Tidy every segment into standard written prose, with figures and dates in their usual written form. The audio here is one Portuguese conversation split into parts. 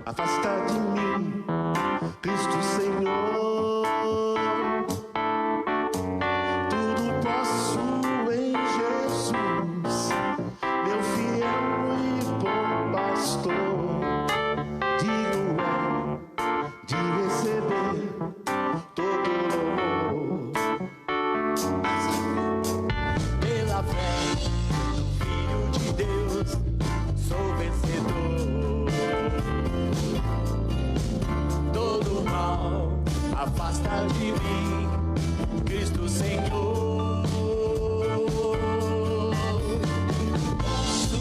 afasta de mim, Cristo Senhor. Tudo posso em Jesus, meu fiel e bom pastor. Digno é de receber todo louvor. Pela fé, Filho de Deus, sou vencedor. Todo mal afasta de mim, Cristo Senhor. Posso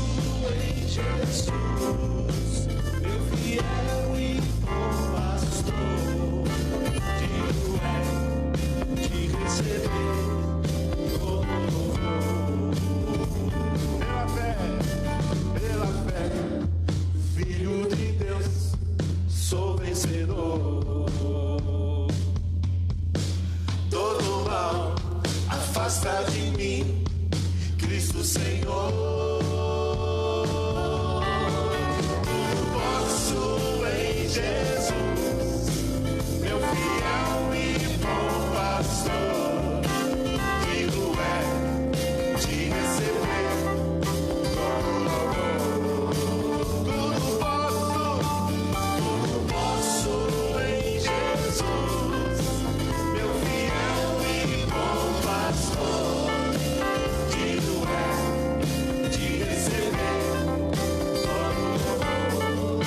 em Jesus, meu fiel e bom pastor. Digno é de receber todo louvor. Pela fé, Filho de Deus, sou vencedor. Todo mal afasta de mim, Cristo Senhor. Tudo posso em Jesus, meu fiel e bom pastor. Digno é de receber todo louvor. Tudo posso em Jesus, meu fiel e bom pastor. Digno é de receber todo louvor.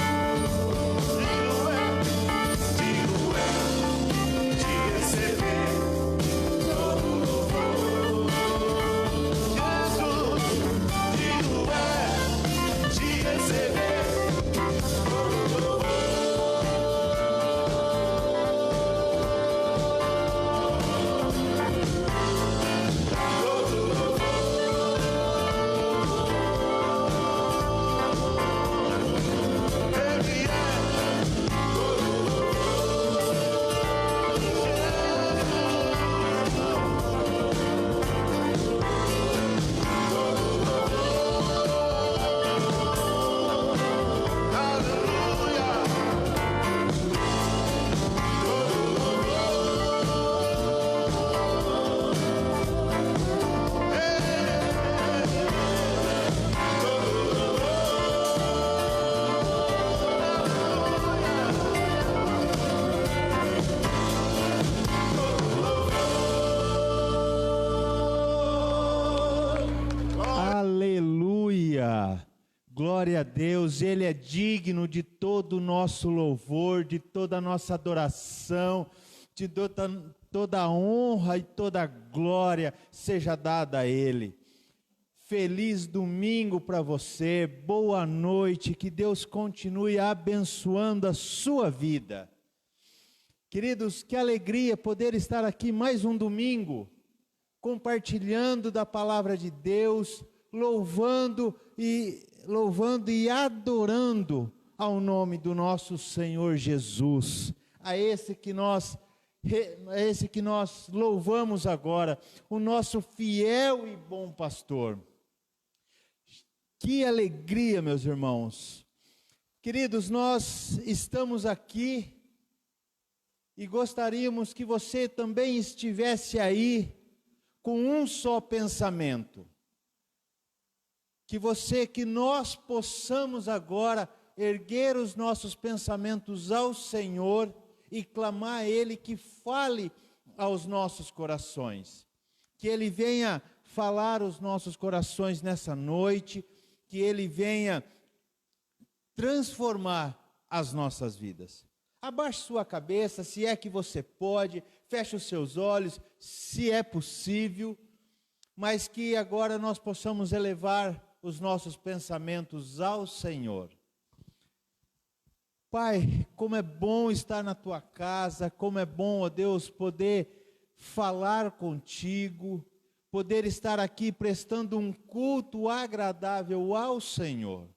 Digno é de receber todo louvor. Jesus, digno é de receber todo louvor. Ele é aleluia. Aleluia! Glória a Deus, Ele é digno de todo o nosso louvor, de toda a nossa adoração, de toda a honra e toda a glória seja dada a Ele. Feliz domingo para você, boa noite, que Deus continue abençoando a sua vida. Queridos, que alegria poder estar aqui mais um domingo, compartilhando da palavra de Deus, louvando e adorando ao nome do nosso Senhor Jesus, a esse que nós louvamos agora, o nosso fiel e bom pastor. Que alegria, meus irmãos. Queridos, nós estamos aqui e gostaríamos que você também estivesse aí com um só pensamento. Que nós possamos agora erguer os nossos pensamentos ao Senhor e clamar a Ele que fale aos nossos corações. Que Ele venha falar aos nossos corações nessa noite, que Ele venha transformar as nossas vidas. Abaixe sua cabeça, se é que você pode, feche os seus olhos, se é possível, mas que agora nós possamos elevar os nossos pensamentos ao Senhor. Pai, como é bom estar na Tua casa, como é bom, ó Deus, poder falar contigo, poder estar aqui prestando um culto agradável ao Senhor.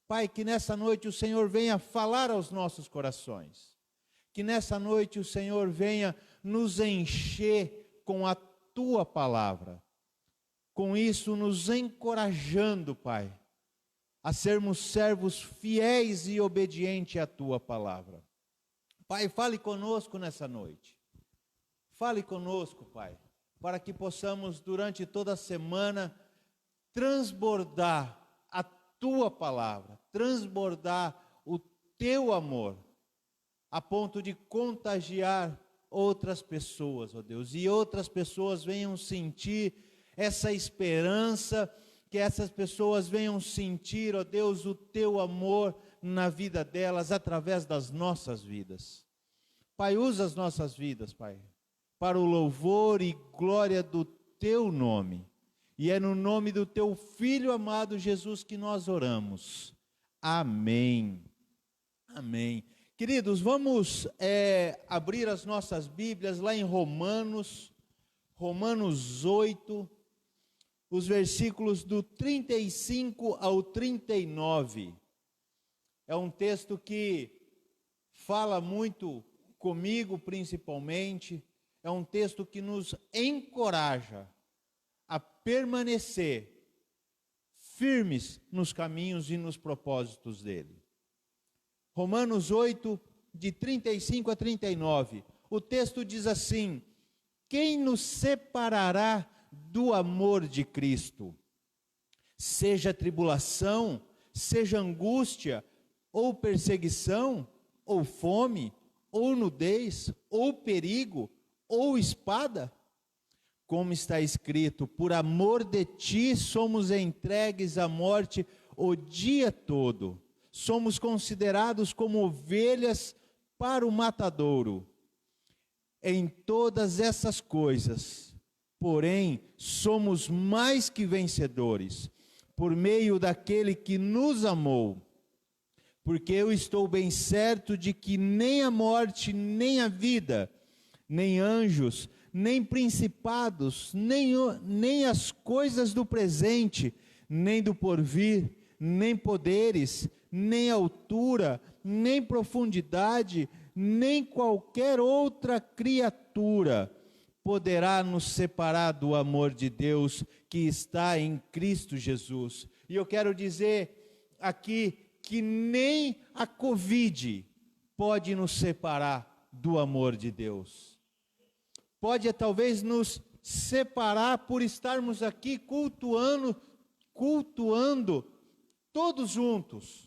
Pai, que nessa noite o Senhor venha falar aos nossos corações, que nessa noite o Senhor venha nos encher com a Tua palavra, com isso nos encorajando, Pai, a sermos servos fiéis e obedientes à Tua palavra. Pai, fale conosco nessa noite. Fale conosco, Pai, para que possamos durante toda a semana transbordar a Tua palavra, transbordar o Teu amor, a ponto de contagiar outras pessoas, ó Deus, e outras pessoas venham sentir essa esperança, que essas pessoas venham sentir, ó Deus, o Teu amor na vida delas, através das nossas vidas. Pai, usa as nossas vidas, Pai, para o louvor e glória do Teu nome. E é no nome do Teu Filho amado Jesus que nós oramos. Amém. Amém. Queridos, vamos abrir as nossas Bíblias lá em Romanos 8, os versículos do 35 ao 39. É um texto que fala muito comigo, principalmente. É um texto que nos encoraja a permanecer firmes nos caminhos e nos propósitos dele. Romanos 8, de 35 a 39. O texto diz assim: quem nos separará do amor de Cristo? Seja tribulação, seja angústia, ou perseguição, ou fome, ou nudez, ou perigo, ou espada? Como está escrito, por amor de ti somos entregues à morte o dia todo. Somos considerados como ovelhas para o matadouro. Em todas essas coisas, porém, somos mais que vencedores, por meio daquele que nos amou. Porque eu estou bem certo de que nem a morte, nem a vida, nem anjos, nem principados, nem as coisas do presente, nem do porvir, nem poderes, nem altura, nem profundidade, nem qualquer outra criatura poderá nos separar do amor de Deus que está em Cristo Jesus. E eu quero dizer aqui que nem a Covid pode nos separar do amor de Deus. Pode talvez nos separar por estarmos aqui cultuando todos juntos.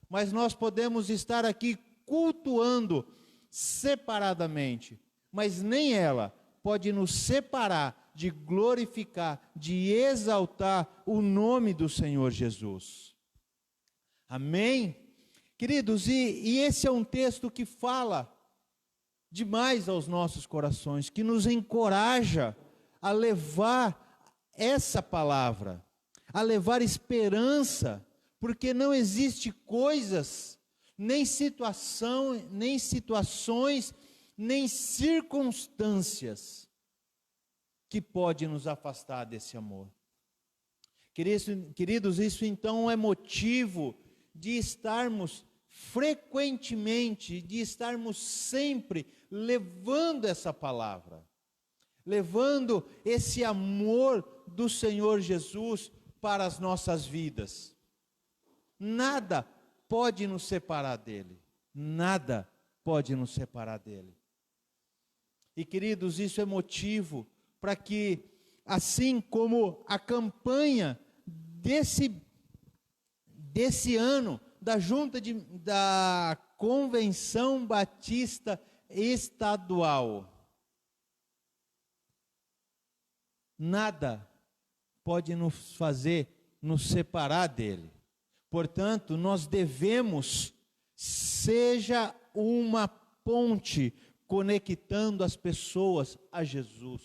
Mas nós podemos estar aqui cultuando separadamente, mas nem ela pode nos separar de glorificar, de exaltar o nome do Senhor Jesus. Amém? Queridos, e esse é um texto que fala demais aos nossos corações, que nos encoraja a levar essa palavra, a levar esperança, porque não existe coisas, nem situações, nem circunstâncias que pode nos afastar desse amor. Queridos, isso então é motivo de estarmos frequentemente, de estarmos sempre levando essa palavra, levando esse amor do Senhor Jesus para as nossas vidas. Nada pode nos separar dele. Nada pode nos separar dele. E queridos, isso é motivo para que, assim como a campanha desse ano, da Convenção Batista Estadual, nada pode nos fazer nos separar dele. Portanto, nós devemos, seja uma ponte conectando as pessoas a Jesus.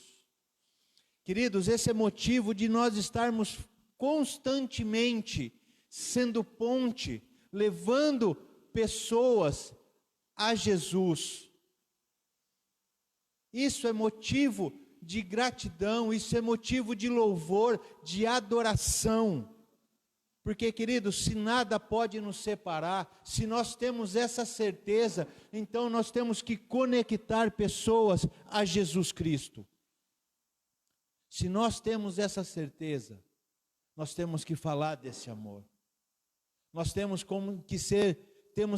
Queridos, esse é motivo de nós estarmos constantemente sendo ponte, levando pessoas a Jesus. Isso é motivo de gratidão, isso é motivo de louvor, de adoração. Porque, queridos, se nada pode nos separar, se nós temos essa certeza, então nós temos que conectar pessoas a Jesus Cristo. Se nós temos essa certeza, nós temos que falar desse amor. Nós temos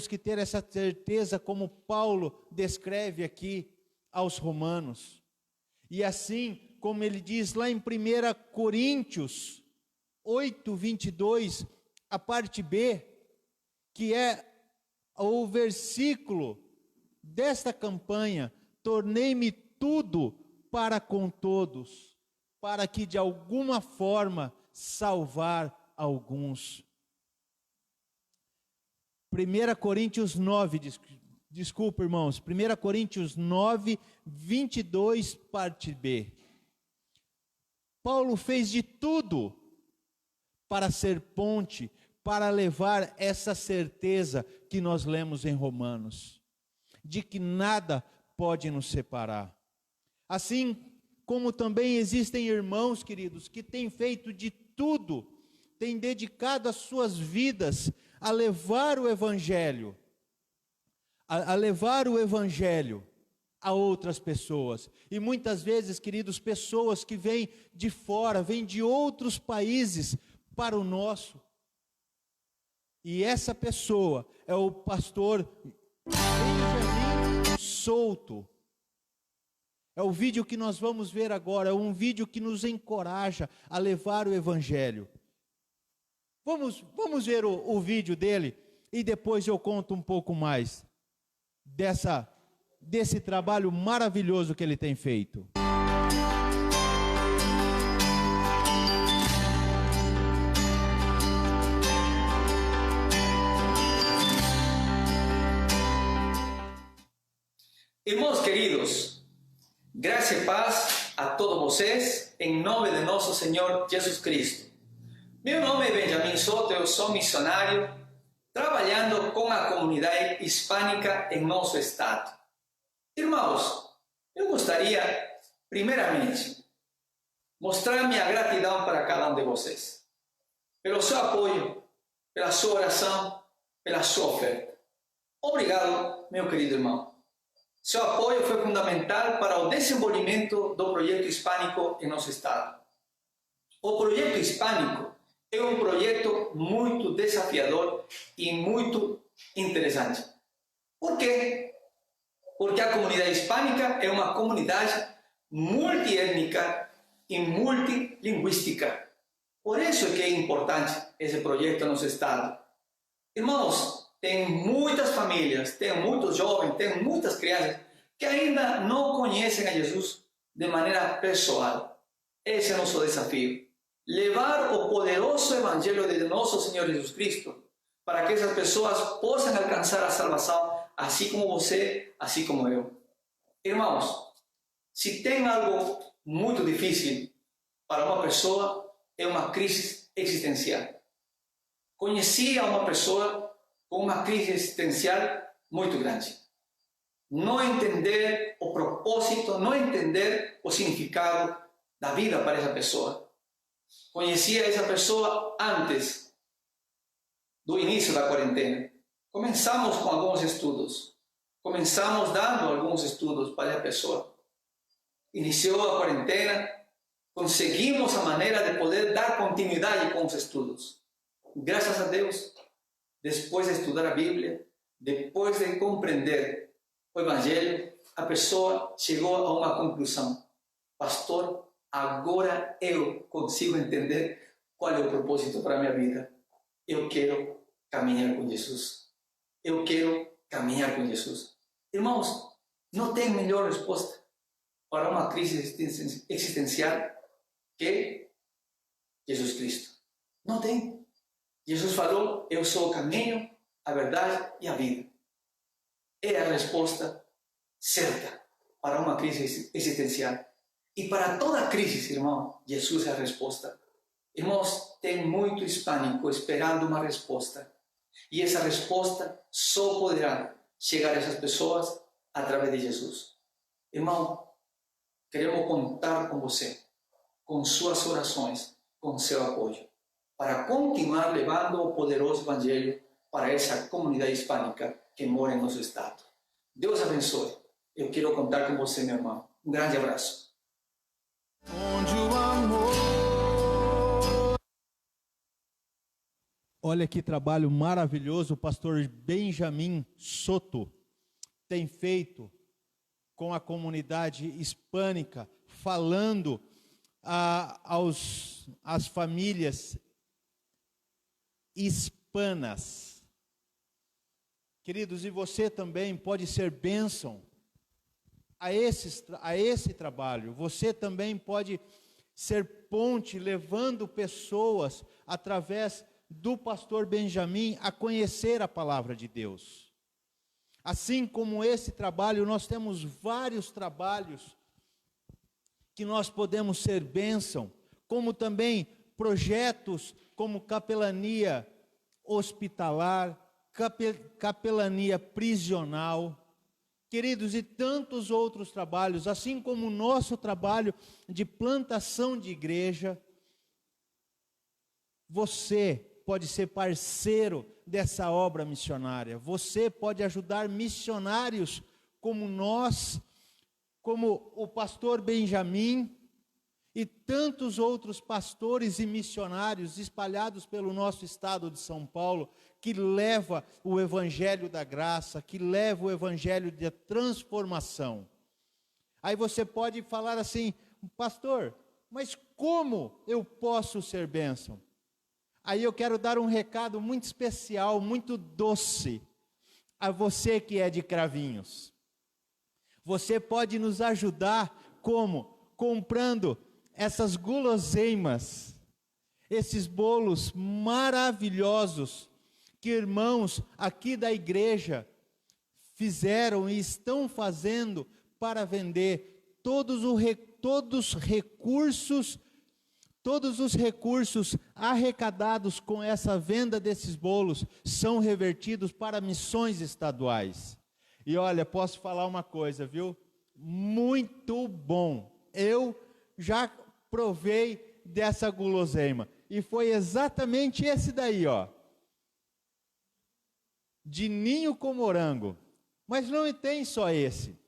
que ter essa certeza, como Paulo descreve aqui aos Romanos. E assim, como ele diz lá em 1 Coríntios 8, 22, a parte B, que é o versículo desta campanha: tornei-me tudo para com todos, para que de alguma forma salvar alguns. 1 Coríntios 9, desculpa, irmãos, 1 Coríntios 9, 22, parte B. Paulo fez de tudo para ser ponte, para levar essa certeza que nós lemos em Romanos, de que nada pode nos separar. Assim como também existem irmãos, queridos, que têm feito de tudo, têm dedicado as suas vidas a levar o Evangelho, a levar o Evangelho a outras pessoas. E muitas vezes, queridos, pessoas que vêm de fora, vêm de outros países para o nosso. E essa pessoa é o pastor Benjamin Souto. É o vídeo que nós vamos ver agora, é um vídeo que nos encoraja a levar o Evangelho. Vamos ver o vídeo dele e depois eu conto um pouco mais desse trabalho maravilhoso que ele tem feito. Irmãos queridos, graça e paz a todos vocês, em nome de nosso Senhor Jesus Cristo. Meu nome é Benjamin Souto, eu sou missionário, trabalhando com a comunidade hispânica em nosso estado. Irmãos, eu gostaria, primeiramente, mostrar minha gratidão para cada um de vocês, pelo seu apoio, pela sua oração, pela sua oferta. Obrigado, meu querido irmão. Seu apoio foi fundamental para o desenvolvimento do projeto hispânico em nosso estado. O projeto hispânico é um projeto muito desafiador e muito interessante. Por quê? Porque a comunidade hispânica é uma comunidade multiétnica e multilinguística. Por isso é que é importante esse projeto no nosso estado. Irmãos, tem muitas famílias, tem muitos jovens, tem muitas crianças que ainda não conhecem a Jesus de maneira pessoal. Esse é o nosso desafio. Levar o poderoso Evangelho de nosso Senhor Jesus Cristo para que essas pessoas possam alcançar a salvação, assim como você, assim como eu. Irmãos, se tem algo muito difícil para uma pessoa, é uma crise existencial. Conheci uma pessoa com uma crise existencial muito grande. Não entender o propósito, não entender o significado da vida para essa pessoa. Conhecia essa pessoa antes do início da quarentena. Começamos com alguns estudos. Começamos dando alguns estudos para essa pessoa. Iniciou a quarentena, conseguimos a maneira de poder dar continuidade com os estudos. Graças a Deus, depois de estudar a Bíblia, depois de compreender o Evangelho, a pessoa chegou a uma conclusão. Pastor, agora eu consigo entender qual é o propósito para a minha vida. Eu quero caminhar com Jesus. Eu quero caminhar com Jesus. Irmãos, não tem melhor resposta para uma crise existencial que Jesus Cristo. Não tem. Jesus falou, eu sou o caminho, a verdade e a vida. É a resposta certa para uma crise existencial. E para toda crise, irmão, Jesus é a resposta. Irmãos, tem muito hispânico esperando uma resposta. E essa resposta só poderá chegar a essas pessoas através de Jesus. Irmão, queremos contar com você, com suas orações, com seu apoio, para continuar levando o poderoso Evangelho para essa comunidade hispânica que mora em nosso estado. Deus abençoe. Eu quero contar com você, meu irmão. Um grande abraço. Onde o amor... Olha que trabalho maravilhoso o pastor Benjamin Soto tem feito com a comunidade hispânica, falando às famílias hispanas. Queridos, e você também pode ser bênção a esse trabalho. Você também pode ser ponte, levando pessoas, através do pastor Benjamin, a conhecer a palavra de Deus. Assim como esse trabalho, nós temos vários trabalhos que nós podemos ser bênção, como também projetos como capelania hospitalar, capelania prisional, queridos, e tantos outros trabalhos, assim como o nosso trabalho de plantação de igreja. Você pode ser parceiro dessa obra missionária. Você pode ajudar missionários como nós, como o pastor Benjamin e tantos outros pastores e missionários espalhados pelo nosso estado de São Paulo, que leva o evangelho da graça, que leva o evangelho da transformação. Aí você pode falar assim: pastor, mas como eu posso ser bênção? Aí eu quero dar um recado muito especial, muito doce, a você que é de Cravinhos. Você pode nos ajudar como? Comprando essas guloseimas, esses bolos maravilhosos que irmãos aqui da igreja fizeram e estão fazendo para vender. Todos os recursos arrecadados com essa venda desses bolos são revertidos para missões estaduais. E olha, posso falar uma coisa, viu? Muito bom. Eu já provei dessa guloseima e foi exatamente esse daí, ó, de ninho com morango. Mas não tem só esse.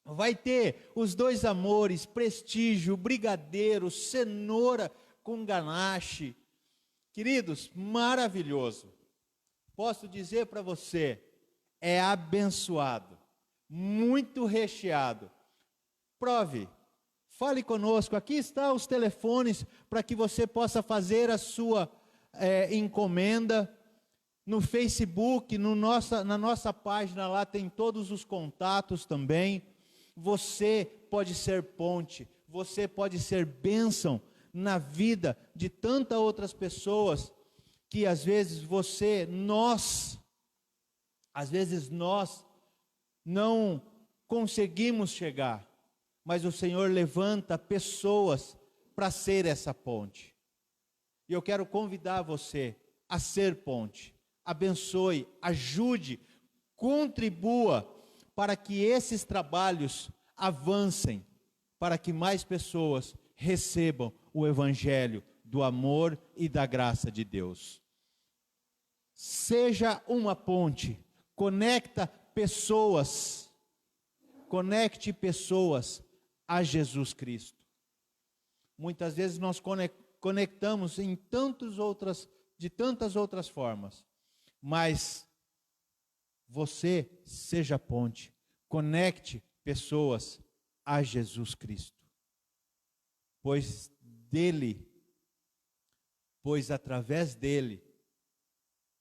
Vai ter os dois amores, prestígio, brigadeiro, cenoura com ganache. Queridos, maravilhoso. Posso dizer para você, é abençoado, muito recheado. Prove, fale conosco. Aqui estão os telefones para que você possa fazer a sua encomenda. No Facebook, na nossa página lá tem todos os contatos também. Você pode ser ponte, você pode ser bênção na vida de tantas outras pessoas que às vezes nós não conseguimos chegar, mas o Senhor levanta pessoas para ser essa ponte. E eu quero convidar você a ser ponte. Abençoe, ajude, contribua para que esses trabalhos avancem, para que mais pessoas recebam o evangelho do amor e da graça de Deus. Seja uma ponte, conecte pessoas a Jesus Cristo. Muitas vezes nós conectamos de tantas outras formas, mas você seja ponte, conecte pessoas a Jesus Cristo, pois através dele,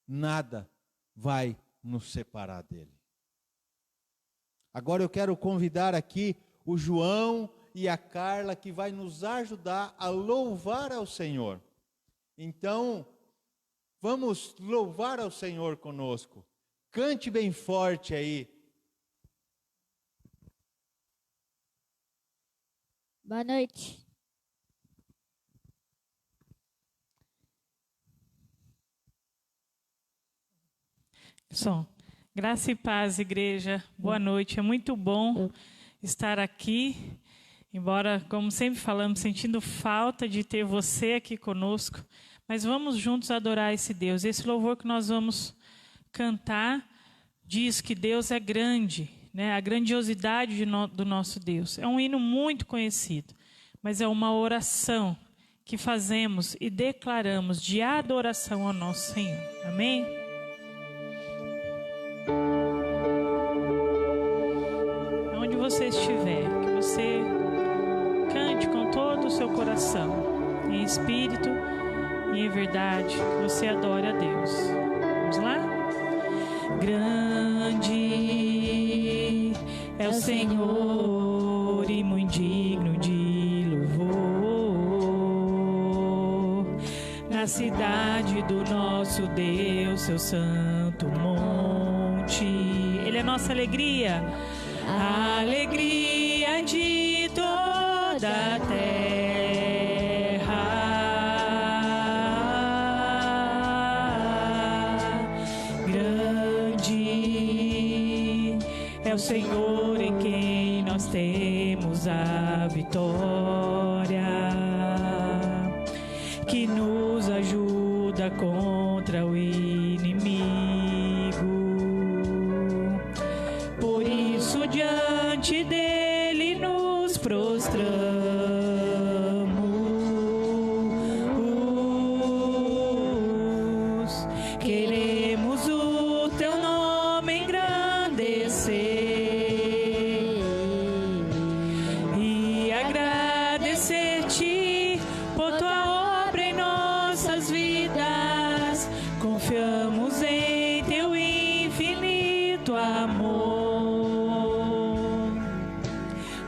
nada vai nos separar dele. Agora eu quero convidar aqui o João e a Carla, que vai nos ajudar a louvar ao Senhor. Então, vamos louvar ao Senhor conosco. Cante bem forte aí. Boa noite. Som. Graça e paz, igreja. Boa noite. É muito bom estar aqui, embora, como sempre falamos, sentindo falta de ter você aqui conosco, mas vamos juntos adorar esse Deus. Esse louvor que nós vamos cantar diz que Deus é grande, né? A grandiosidade do nosso Deus. É um hino muito conhecido, mas é uma oração que fazemos e declaramos de adoração ao nosso Senhor. Amém? Onde você estiver, que você cante com todo o seu coração, em espírito e em verdade, que você adore a Deus. Vamos lá? Grande é o Senhor e muito digno de louvor. Na cidade do nosso Deus, seu santo monte. Ele é nossa alegria, a alegria de toda a terra. Grande é o Senhor em quem nós temos a vitória, que nos ajuda contra o inimigo. Por isso diante dele nos prostramos. Queremos o teu nome engrandecer e agradecer-te por tua obra em nossas vidas. Confiamos em teu infinito amor,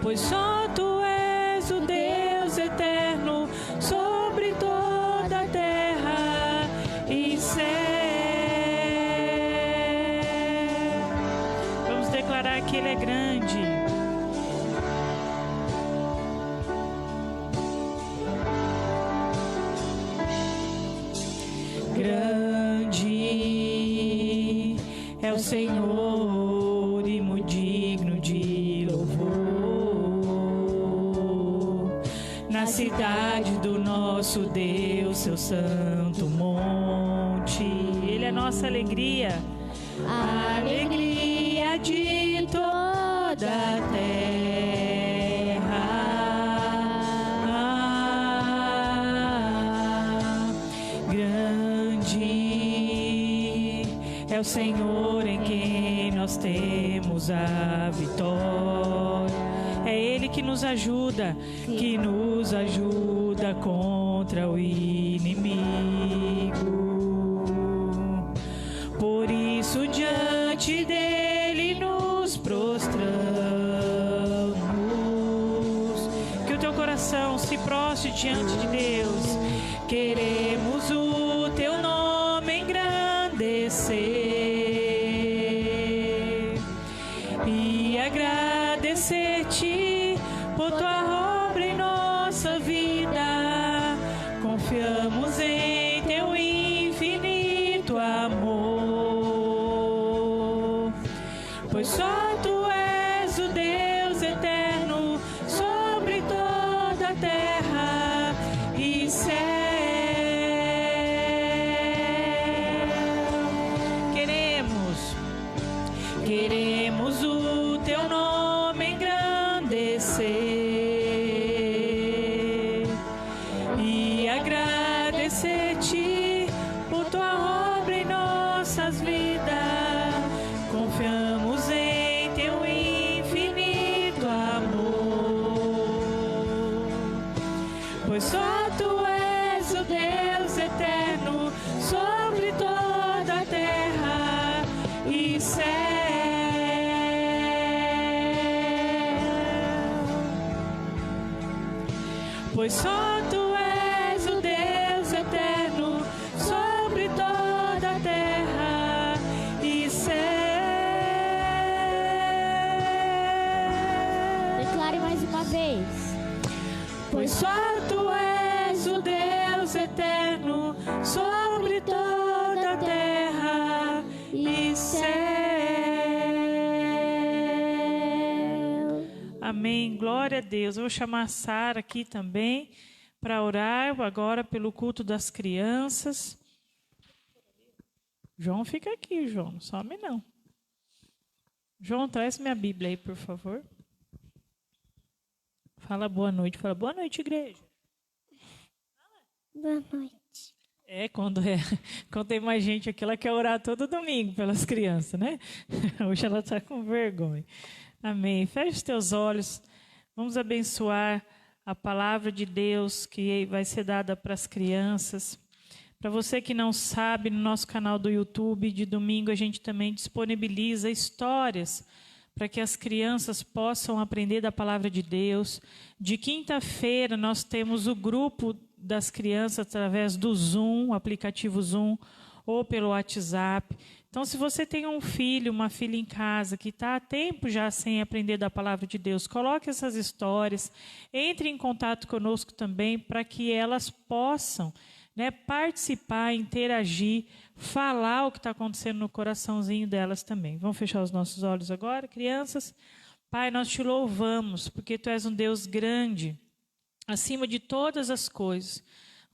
pois só tu és o Deus eterno sobre toda a terra e céu. Vamos declarar que Ele é grande. Grande é o Senhor e muito digno de louvor. Na cidade do nosso Deus, seu santo monte. Ele é nossa alegria, a alegria de toda a terra. Grande é o Senhor em quem nós temos a vitória. É Ele que nos ajuda contra o inimigo. Por isso diante dele nos prostramos. Que o teu coração se prostre diante de Deus. Queremos o teu nome engrandecer e agradecer-te por tua obra em nossa vida. Confiamos em teu infinito amor, pois só tu és o Deus eterno sobre toda a terra e céu. Queremos o teu nome engrandecer e agradecer-te por tua obra em nossas vidas. Confiamos em teu infinito amor, pois só tu és o Deus eterno sobre toda a terra e céu. Pois só tu és o Deus eterno sobre toda a terra e céu. Declare mais uma vez. Pois só tu és o Deus eterno sobre toda a terra e céu. Amém. Glória a Deus. Eu vou chamar a Sara aqui também para orar agora pelo culto das crianças. João, fica aqui, João. Não some, não. João, traz minha Bíblia aí, por favor. Fala boa noite. Fala boa noite, igreja. Fala. Boa noite. Quando tem mais gente aqui, ela quer orar todo domingo pelas crianças, né? Hoje ela está com vergonha. Amém. Feche os teus olhos. Vamos abençoar a palavra de Deus que vai ser dada para as crianças. Para você que não sabe, no nosso canal do YouTube, de domingo, a gente também disponibiliza histórias para que as crianças possam aprender da palavra de Deus. De quinta-feira, nós temos o grupo das crianças através do Zoom, o aplicativo Zoom, ou pelo WhatsApp. Então, se você tem um filho, uma filha em casa que está há tempo já sem aprender da palavra de Deus, coloque essas histórias, entre em contato conosco também para que elas possam, né, participar, interagir, falar o que está acontecendo no coraçãozinho delas também. Vamos fechar os nossos olhos agora, crianças? Pai, nós te louvamos porque Tu és um Deus grande, acima de todas as coisas,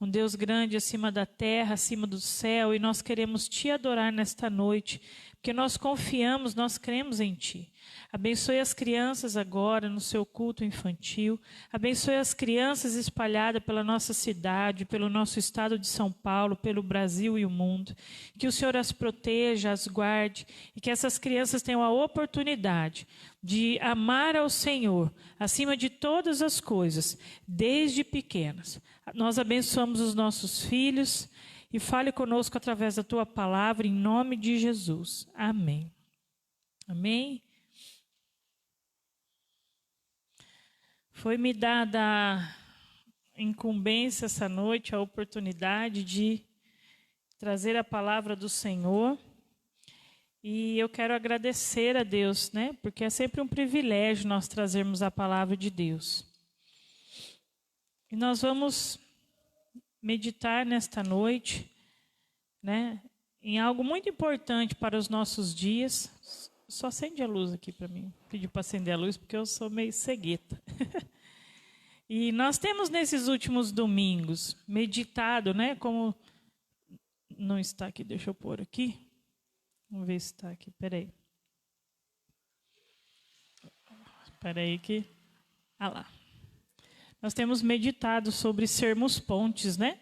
um Deus grande acima da terra, acima do céu, e nós queremos Te adorar nesta noite, porque nós confiamos, nós cremos em Ti. Abençoe as crianças agora no seu culto infantil, abençoe as crianças espalhadas pela nossa cidade, pelo nosso estado de São Paulo, pelo Brasil e o mundo, que o Senhor as proteja, as guarde, e que essas crianças tenham a oportunidade de amar ao Senhor, acima de todas as coisas, desde pequenas. Nós abençoamos os nossos filhos e fale conosco através da Tua palavra, em nome de Jesus. Amém. Amém. Foi-me dada a incumbência essa noite, a oportunidade de trazer a palavra do Senhor. E eu quero agradecer a Deus, né? Porque é sempre um privilégio nós trazermos a palavra de Deus. E nós vamos meditar nesta noite, né, em algo muito importante para os nossos dias. Só acende a luz aqui para mim. Pedi para acender a luz porque eu sou meio cegueta. E nós temos nesses últimos domingos meditado, né, como não está aqui, deixa eu pôr aqui. Vamos ver se está aqui, peraí. Peraí que... Ah lá. Nós temos meditado sobre sermos pontes, né?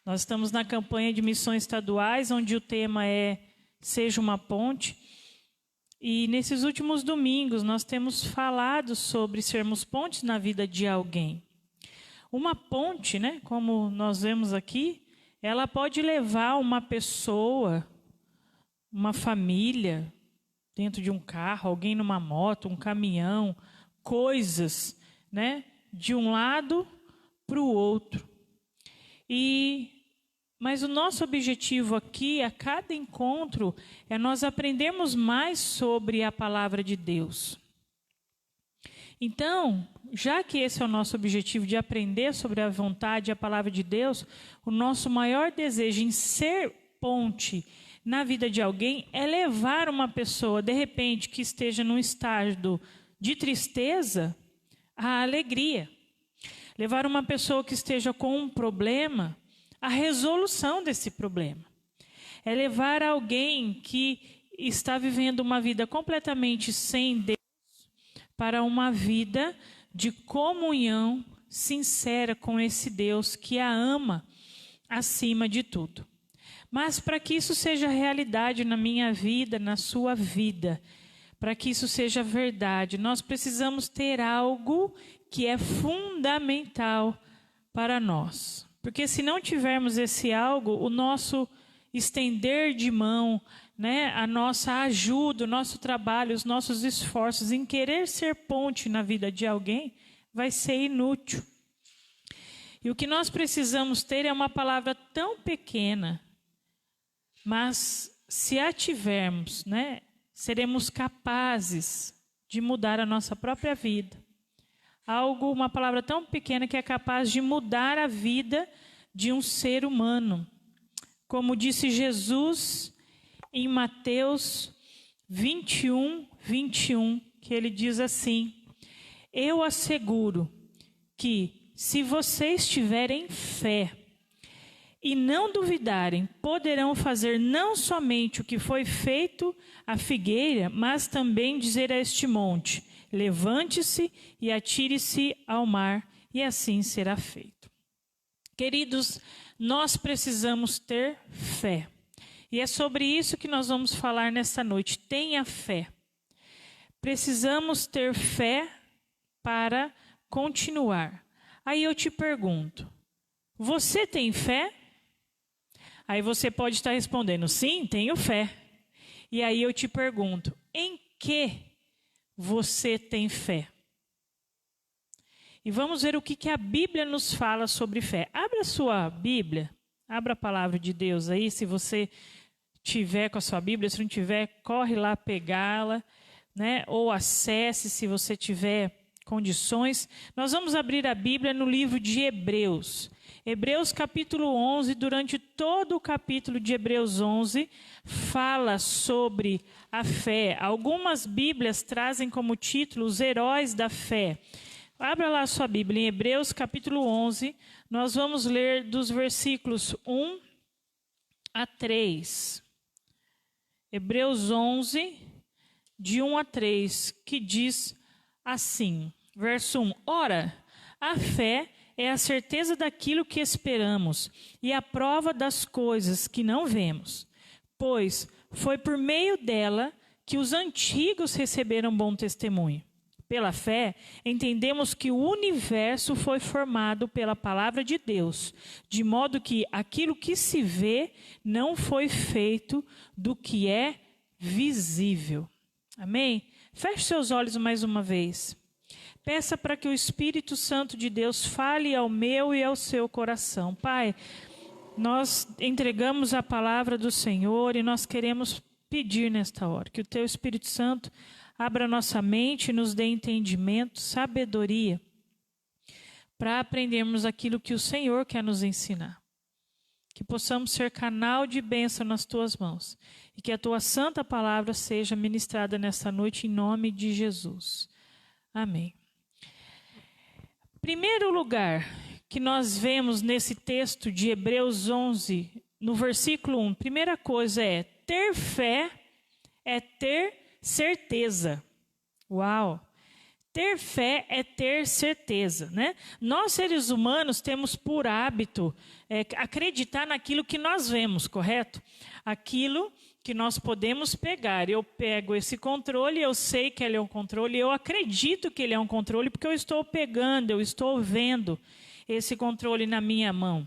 Nós estamos na campanha de missões estaduais, onde o tema é Seja uma Ponte. E nesses últimos domingos nós temos falado sobre sermos pontes na vida de alguém. Uma ponte, né, como nós vemos aqui, ela pode levar uma pessoa, uma família, dentro de um carro, alguém numa moto, um caminhão, coisas, né, de um lado para o outro. Mas o nosso objetivo aqui, a cada encontro, é nós aprendermos mais sobre a palavra de Deus. Então, já que esse é o nosso objetivo de aprender sobre a vontade e a palavra de Deus, o nosso maior desejo em ser ponte na vida de alguém é levar uma pessoa, de repente, que esteja num estágio de tristeza, à alegria. Levar uma pessoa que esteja com um problema, a resolução desse problema. É levar alguém que está vivendo uma vida completamente sem Deus para uma vida de comunhão sincera com esse Deus que a ama acima de tudo. Mas para que isso seja realidade na minha vida, na sua vida, para que isso seja verdade, nós precisamos ter algo que é fundamental para nós. Porque se não tivermos esse algo, o nosso estender de mão, né, a nossa ajuda, o nosso trabalho, os nossos esforços em querer ser ponte na vida de alguém, vai ser inútil. E o que nós precisamos ter é uma palavra tão pequena, mas se a tivermos, né, seremos capazes de mudar a nossa própria vida. Uma palavra tão pequena que é capaz de mudar a vida de um ser humano. Como disse Jesus em Mateus 21, que ele diz assim: eu asseguro que se vocês tiverem fé e não duvidarem, poderão fazer não somente o que foi feito à figueira, mas também dizer a este monte: levante-se e atire-se ao mar, e assim será feito. Queridos, nós precisamos ter fé. E é sobre isso que nós vamos falar nesta noite. Tenha fé. Precisamos ter fé para continuar. Aí eu te pergunto, você tem fé? Aí você pode estar respondendo, sim, tenho fé. E aí eu te pergunto, em que você tem fé? E vamos ver o que a Bíblia nos fala sobre fé. Abra a sua Bíblia, abra a palavra de Deus aí, se você tiver com a sua Bíblia, se não tiver, corre lá pegá-la, né? Ou acesse se você tiver condições. Nós vamos abrir a Bíblia no livro de Hebreus. Hebreus capítulo 11, durante todo o capítulo de Hebreus 11, fala sobre a fé. Algumas Bíblias trazem como título os heróis da fé. Abra lá a sua Bíblia em Hebreus capítulo 11, nós vamos ler dos versículos 1 a 3. Hebreus 11, de 1 a 3, que diz assim, verso 1. Ora, a fé é a certeza daquilo que esperamos e a prova das coisas que não vemos, pois foi por meio dela que os antigos receberam bom testemunho. Pela fé, entendemos que o universo foi formado pela palavra de Deus, de modo que aquilo que se vê não foi feito do que é visível. Amém? Feche seus olhos mais uma vez. Peça para que o Espírito Santo de Deus fale ao meu e ao seu coração. Pai, nós entregamos a palavra do Senhor e nós queremos pedir nesta hora que o teu Espírito Santo abra nossa mente, nos dê entendimento, sabedoria, para aprendermos aquilo que o Senhor quer nos ensinar. Que possamos ser canal de bênção nas tuas mãos. E que a tua santa palavra seja ministrada nesta noite em nome de Jesus. Amém. Primeiro lugar que nós vemos nesse texto de Hebreus 11, no versículo 1, primeira coisa é ter fé, é ter certeza. Uau! Ter fé é ter certeza, né? Nós, seres humanos, temos por hábito acreditar naquilo que nós vemos, correto? Aquilo que nós podemos pegar. Eu pego esse controle, eu sei que ele é um controle, eu acredito que ele é um controle porque eu estou pegando, eu estou vendo esse controle na minha mão.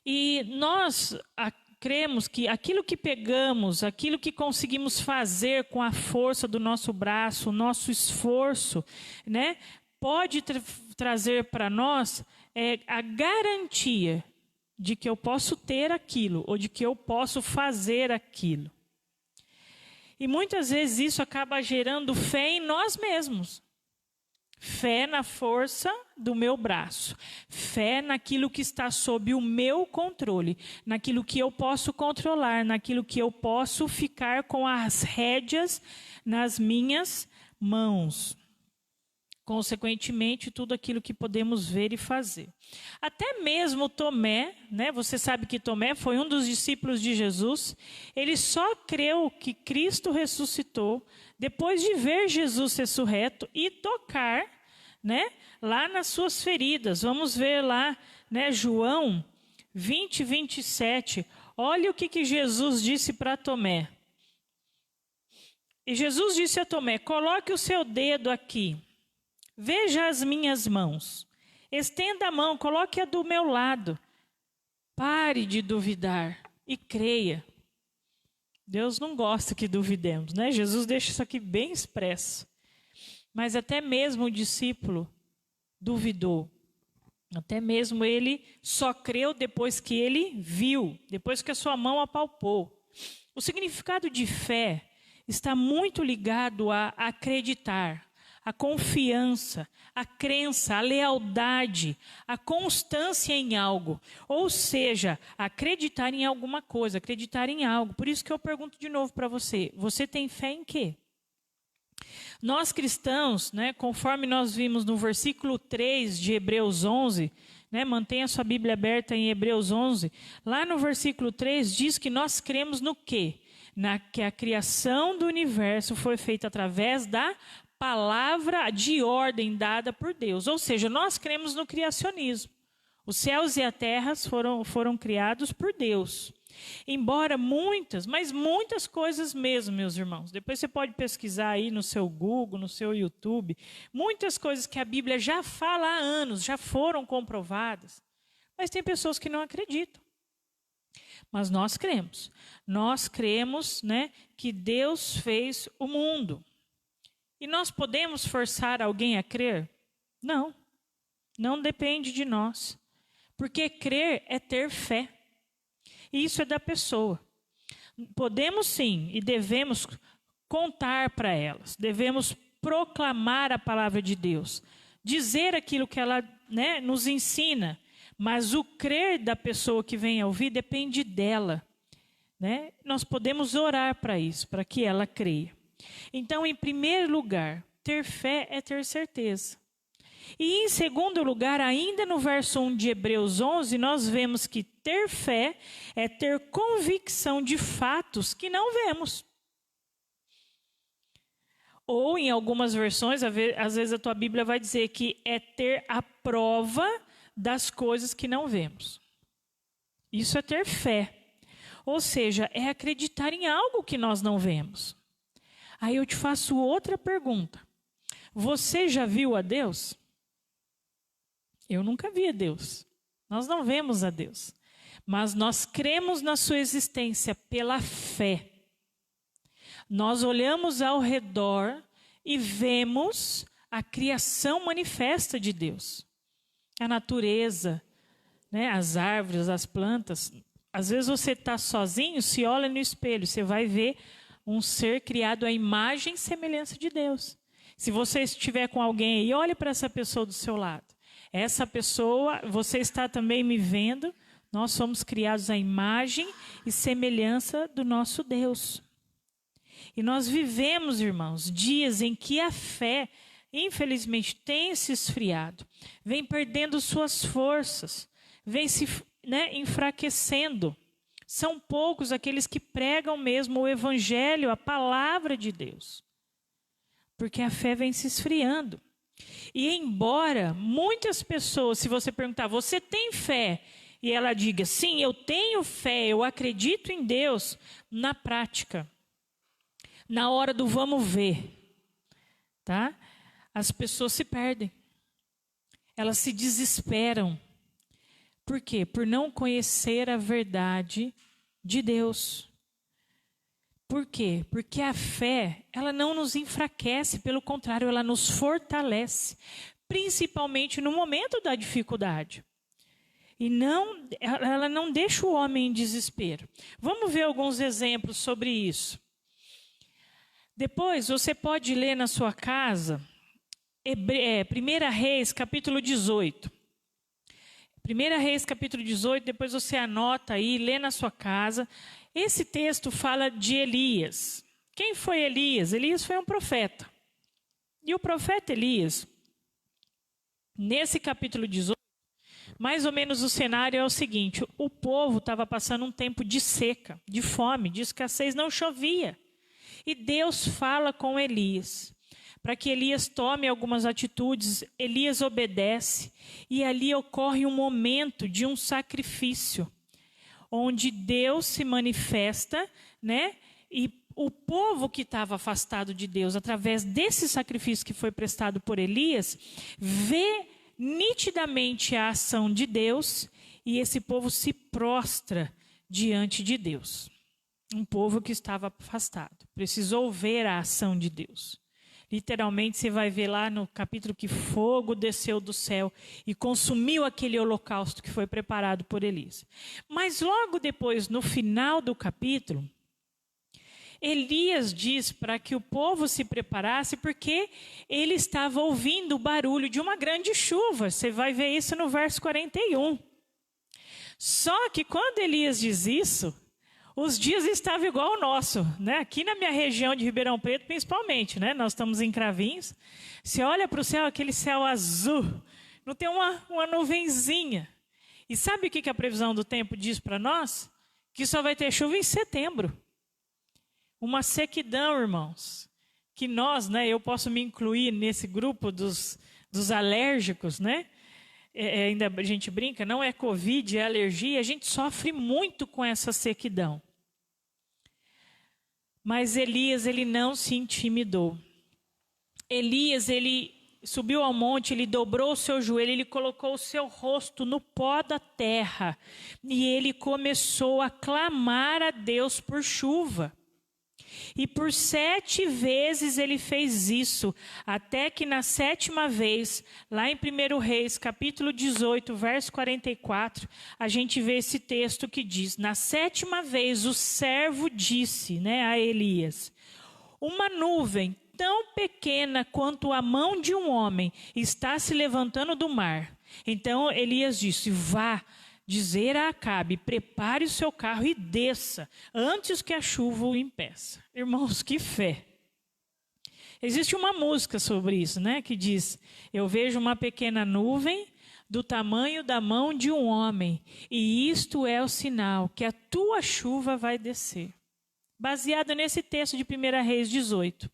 E nós cremos que aquilo que pegamos, aquilo que conseguimos fazer com a força do nosso braço, o nosso esforço, né, pode trazer para nós a garantia de que eu posso ter aquilo, ou de que eu posso fazer aquilo. E muitas vezes isso acaba gerando fé em nós mesmos. Fé na força do meu braço, fé naquilo que está sob o meu controle, naquilo que eu posso controlar, naquilo que eu posso ficar com as rédeas nas minhas mãos. Consequentemente, tudo aquilo que podemos ver e fazer. Até mesmo Tomé, né? Você sabe que Tomé foi um dos discípulos de Jesus, ele só creu que Cristo ressuscitou depois de ver Jesus ressurreto e tocar, né, lá nas suas feridas. Vamos ver lá, né, João 20, 27. Olha o que Jesus disse para Tomé. E Jesus disse a Tomé, coloque o seu dedo aqui. Veja as minhas mãos. Estenda a mão, coloque-a do meu lado. Pare de duvidar e creia. Deus não gosta que duvidemos, né? Jesus deixa isso aqui bem expresso. Mas até mesmo o discípulo duvidou. Até mesmo ele só creu depois que ele viu, depois que a sua mão apalpou. O significado de fé está muito ligado a acreditar, a confiança, a crença, a lealdade, a constância em algo. Ou seja, acreditar em alguma coisa, acreditar em algo. Por isso que eu pergunto de novo para você, você tem fé em quê? Nós cristãos, né, conforme nós vimos no versículo 3 de Hebreus 11, né, mantenha sua Bíblia aberta em Hebreus 11, lá no versículo 3 diz que nós cremos no quê? Que a criação do universo foi feita através da palavra de ordem dada por Deus. Ou seja, nós cremos no criacionismo. Os céus e a terra foram criados por Deus. Embora muitas, mas muitas coisas mesmo, meus irmãos. Depois você pode pesquisar aí no seu Google, no seu YouTube. Muitas coisas que a Bíblia já fala há anos, já foram comprovadas. Mas tem pessoas que não acreditam. Mas nós cremos. Nós cremos, né, que Deus fez o mundo. E nós podemos forçar alguém a crer? Não. Não depende de nós. Porque crer é ter fé. E isso é da pessoa. Podemos sim e devemos contar para elas. Devemos proclamar a palavra de Deus. Dizer aquilo que ela, né, nos ensina. Mas o crer da pessoa que vem a ouvir depende dela. Né? Nós podemos orar para isso, para que ela creia. Então, em primeiro lugar, ter fé é ter certeza. E em segundo lugar, ainda no verso 1 de Hebreus 11, nós vemos que ter fé é ter convicção de fatos que não vemos. Ou em algumas versões, às vezes a tua Bíblia vai dizer que é ter a prova das coisas que não vemos. Isso é ter fé. Ou seja, é acreditar em algo que nós não vemos. Aí eu te faço outra pergunta. Você já viu a Deus? Eu nunca vi a Deus. Nós não vemos a Deus. Mas nós cremos na sua existência pela fé. Nós olhamos ao redor e vemos a criação manifesta de Deus. A natureza, né, as árvores, as plantas. Às vezes você está sozinho, se olha no espelho, você vai ver um ser criado à imagem e semelhança de Deus. Se você estiver com alguém aí, olhe para essa pessoa do seu lado. Essa pessoa, você está também me vendo, nós somos criados à imagem e semelhança do nosso Deus. E nós vivemos, irmãos, dias em que a fé, infelizmente, tem se esfriado, vem perdendo suas forças, vem se, né, enfraquecendo. São poucos aqueles que pregam mesmo o evangelho, a palavra de Deus. Porque a fé vem se esfriando. E embora muitas pessoas, se você perguntar, você tem fé? E ela diga, sim, eu tenho fé, eu acredito em Deus. Na prática, na hora do vamos ver, tá? As pessoas se perdem. Elas se desesperam. Por quê? Por não conhecer a verdade de Deus. Por quê? Porque a fé, ela não nos enfraquece, pelo contrário, ela nos fortalece, principalmente no momento da dificuldade. E ela não deixa o homem em desespero. Vamos ver alguns exemplos sobre isso. Depois, você pode ler na sua casa, 1 Reis, capítulo 18. 1 Reis, capítulo 18, depois você anota aí, lê na sua casa. Esse texto fala de Elias. Quem foi Elias? Elias foi um profeta. E o profeta Elias, nesse capítulo 18, mais ou menos o cenário é o seguinte: o povo estava passando um tempo de seca, de fome, de escassez, não chovia. E Deus fala com Elias, para que Elias tome algumas atitudes. Elias obedece, e ali ocorre um momento de um sacrifício, onde Deus se manifesta, né? E o povo que estava afastado de Deus, através desse sacrifício que foi prestado por Elias, vê nitidamente a ação de Deus, e esse povo se prostra diante de Deus. Um povo que estava afastado, precisou ver a ação de Deus. Literalmente, você vai ver lá no capítulo que fogo desceu do céu e consumiu aquele holocausto que foi preparado por Elias. Mas logo depois, no final do capítulo, Elias diz para que o povo se preparasse, porque ele estava ouvindo o barulho de uma grande chuva. Você vai ver isso no verso 41. Só que quando Elias diz isso, os dias estavam igual ao nosso, né? Aqui na minha região de Ribeirão Preto, principalmente, né? Nós estamos em Cravinhos. Você olha para o céu, aquele céu azul, não tem uma nuvenzinha. E sabe o que a previsão do tempo diz para nós? Que só vai ter chuva em setembro. Uma sequidão, irmãos, que nós, né? Eu posso me incluir nesse grupo dos alérgicos, né? ainda a gente brinca, não é Covid, é alergia, a gente sofre muito com essa sequidão. Mas Elias, ele não se intimidou. Elias, ele subiu ao monte, ele dobrou o seu joelho, ele colocou o seu rosto no pó da terra e ele começou a clamar a Deus por chuva. E por 7 vezes ele fez isso, até que na 7ª vez, lá em 1 Reis, capítulo 18, verso 44, a gente vê esse texto que diz: na 7ª vez o servo disse, a Elias, uma nuvem tão pequena quanto a mão de um homem está se levantando do mar. Então Elias disse: vá dizer a Acabe, prepare o seu carro e desça, antes que a chuva o impeça. Irmãos, que fé! Existe uma música sobre isso, que diz: eu vejo uma pequena nuvem do tamanho da mão de um homem, e isto é o sinal que a tua chuva vai descer. Baseado nesse texto de 1 Reis 18.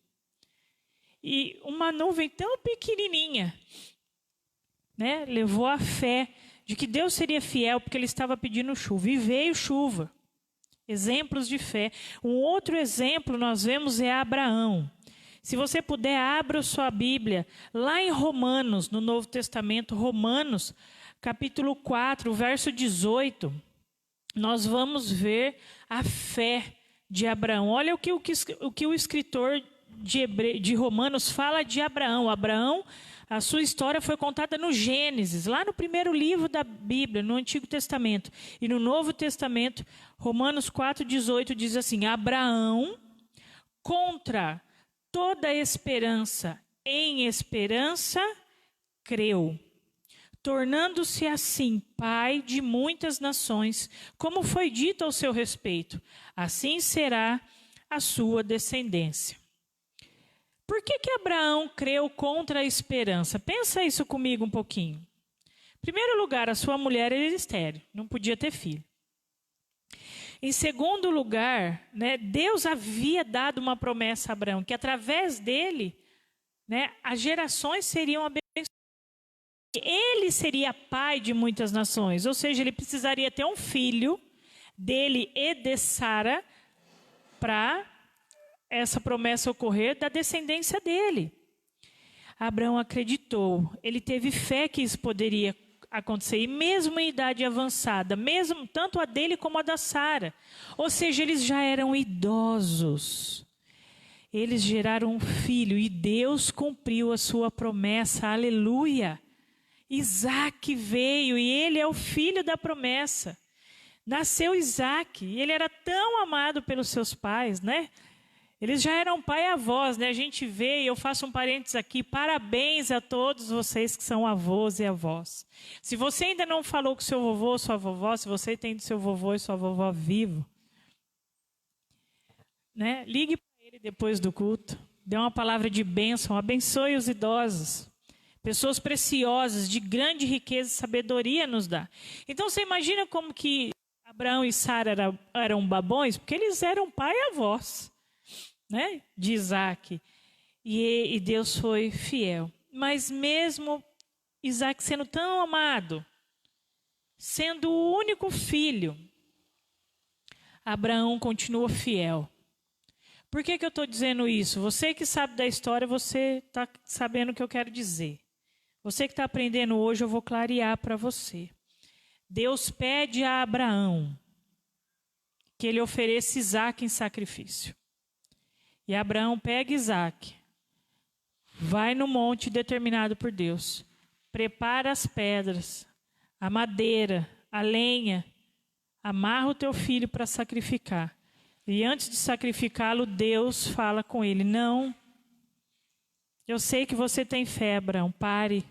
E uma nuvem tão pequenininha, levou a fé de que Deus seria fiel, porque ele estava pedindo chuva, e veio chuva. Exemplos de fé. Um outro exemplo nós vemos é Abraão. Se você puder, abra sua Bíblia, lá em Romanos, no Novo Testamento, Romanos, capítulo 4, verso 18, nós vamos ver a fé de Abraão. Olha o que o escritor de Romanos fala de Abraão. Abraão, a sua história foi contada no Gênesis, lá no primeiro livro da Bíblia, no Antigo Testamento. E no Novo Testamento, Romanos 4,18 diz assim: Abraão, contra toda esperança, em esperança, creu, tornando-se assim pai de muitas nações, como foi dito ao seu respeito. Assim será a sua descendência. Por que Abraão creu contra a esperança? Pensa isso comigo um pouquinho. Em primeiro lugar, a sua mulher era estéril, não podia ter filho. Em segundo lugar, Deus havia dado uma promessa a Abraão, que através dele, as gerações seriam abençoadas. Ele seria pai de muitas nações, ou seja, ele precisaria ter um filho dele e de Sara para essa promessa ocorrer da descendência dele. Abraão acreditou, ele teve fé que isso poderia acontecer, e mesmo em idade avançada, mesmo tanto a dele como a da Sara, ou seja, eles já eram idosos. Eles geraram um filho e Deus cumpriu a sua promessa, aleluia. Isaac veio e ele é o filho da promessa. Nasceu Isaac e ele era tão amado pelos seus pais, Eles já eram pai e avós, A gente vê, e eu faço um parênteses aqui, parabéns a todos vocês que são avós e avós. Se você ainda não falou com seu vovô ou sua vovó, se você tem do seu vovô e sua vovó vivo, ligue para ele depois do culto, dê uma palavra de bênção, abençoe os idosos. Pessoas preciosas, de grande riqueza e sabedoria nos dá. Então você imagina como que Abraão e Sara eram babões, porque eles eram pai e avós. De Isaac, e Deus foi fiel. Mas mesmo Isaac sendo tão amado, sendo o único filho, Abraão continua fiel. Por que eu estou dizendo isso? Você que sabe da história, você está sabendo o que eu quero dizer. Você que está aprendendo hoje, eu vou clarear para você. Deus pede a Abraão que ele ofereça Isaac em sacrifício. E Abraão pega Isaac, vai no monte determinado por Deus, prepara as pedras, a madeira, a lenha, amarra o teu filho para sacrificar. E antes de sacrificá-lo, Deus fala com ele: não, eu sei que você tem fé, Abraão, pare.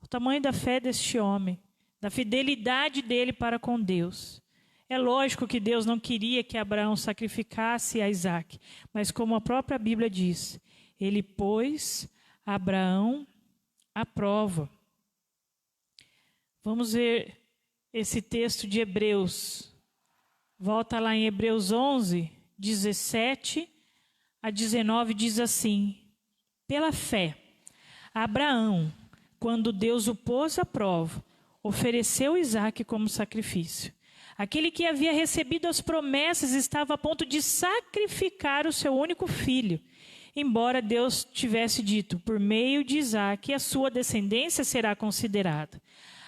O tamanho da fé deste homem, da fidelidade dele para com Deus. É lógico que Deus não queria que Abraão sacrificasse a Isaac, mas como a própria Bíblia diz, ele pôs Abraão à prova. Vamos ver esse texto de Hebreus. Volta lá em Hebreus 11, 17 a 19, diz assim: pela fé, Abraão, quando Deus o pôs à prova, ofereceu Isaque como sacrifício. Aquele que havia recebido as promessas estava a ponto de sacrificar o seu único filho, embora Deus tivesse dito, por meio de Isaque, a sua descendência será considerada.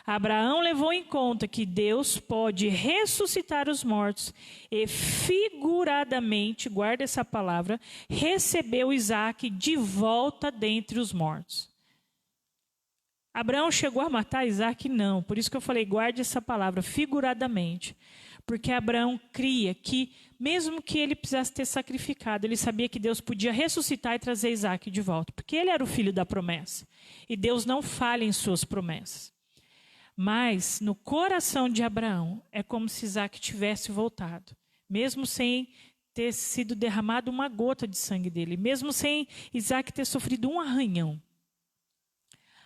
Abraão levou em conta que Deus pode ressuscitar os mortos e figuradamente, guarda essa palavra, recebeu Isaque de volta dentre os mortos. Abraão chegou a matar Isaque? Não. Por isso que eu falei, guarde essa palavra, figuradamente. Porque Abraão cria que, mesmo que ele precisasse ter sacrificado, ele sabia que Deus podia ressuscitar e trazer Isaque de volta. Porque ele era o filho da promessa. E Deus não falha em suas promessas. Mas, no coração de Abraão, é como se Isaque tivesse voltado. Mesmo sem ter sido derramado uma gota de sangue dele. Mesmo sem Isaque ter sofrido um arranhão.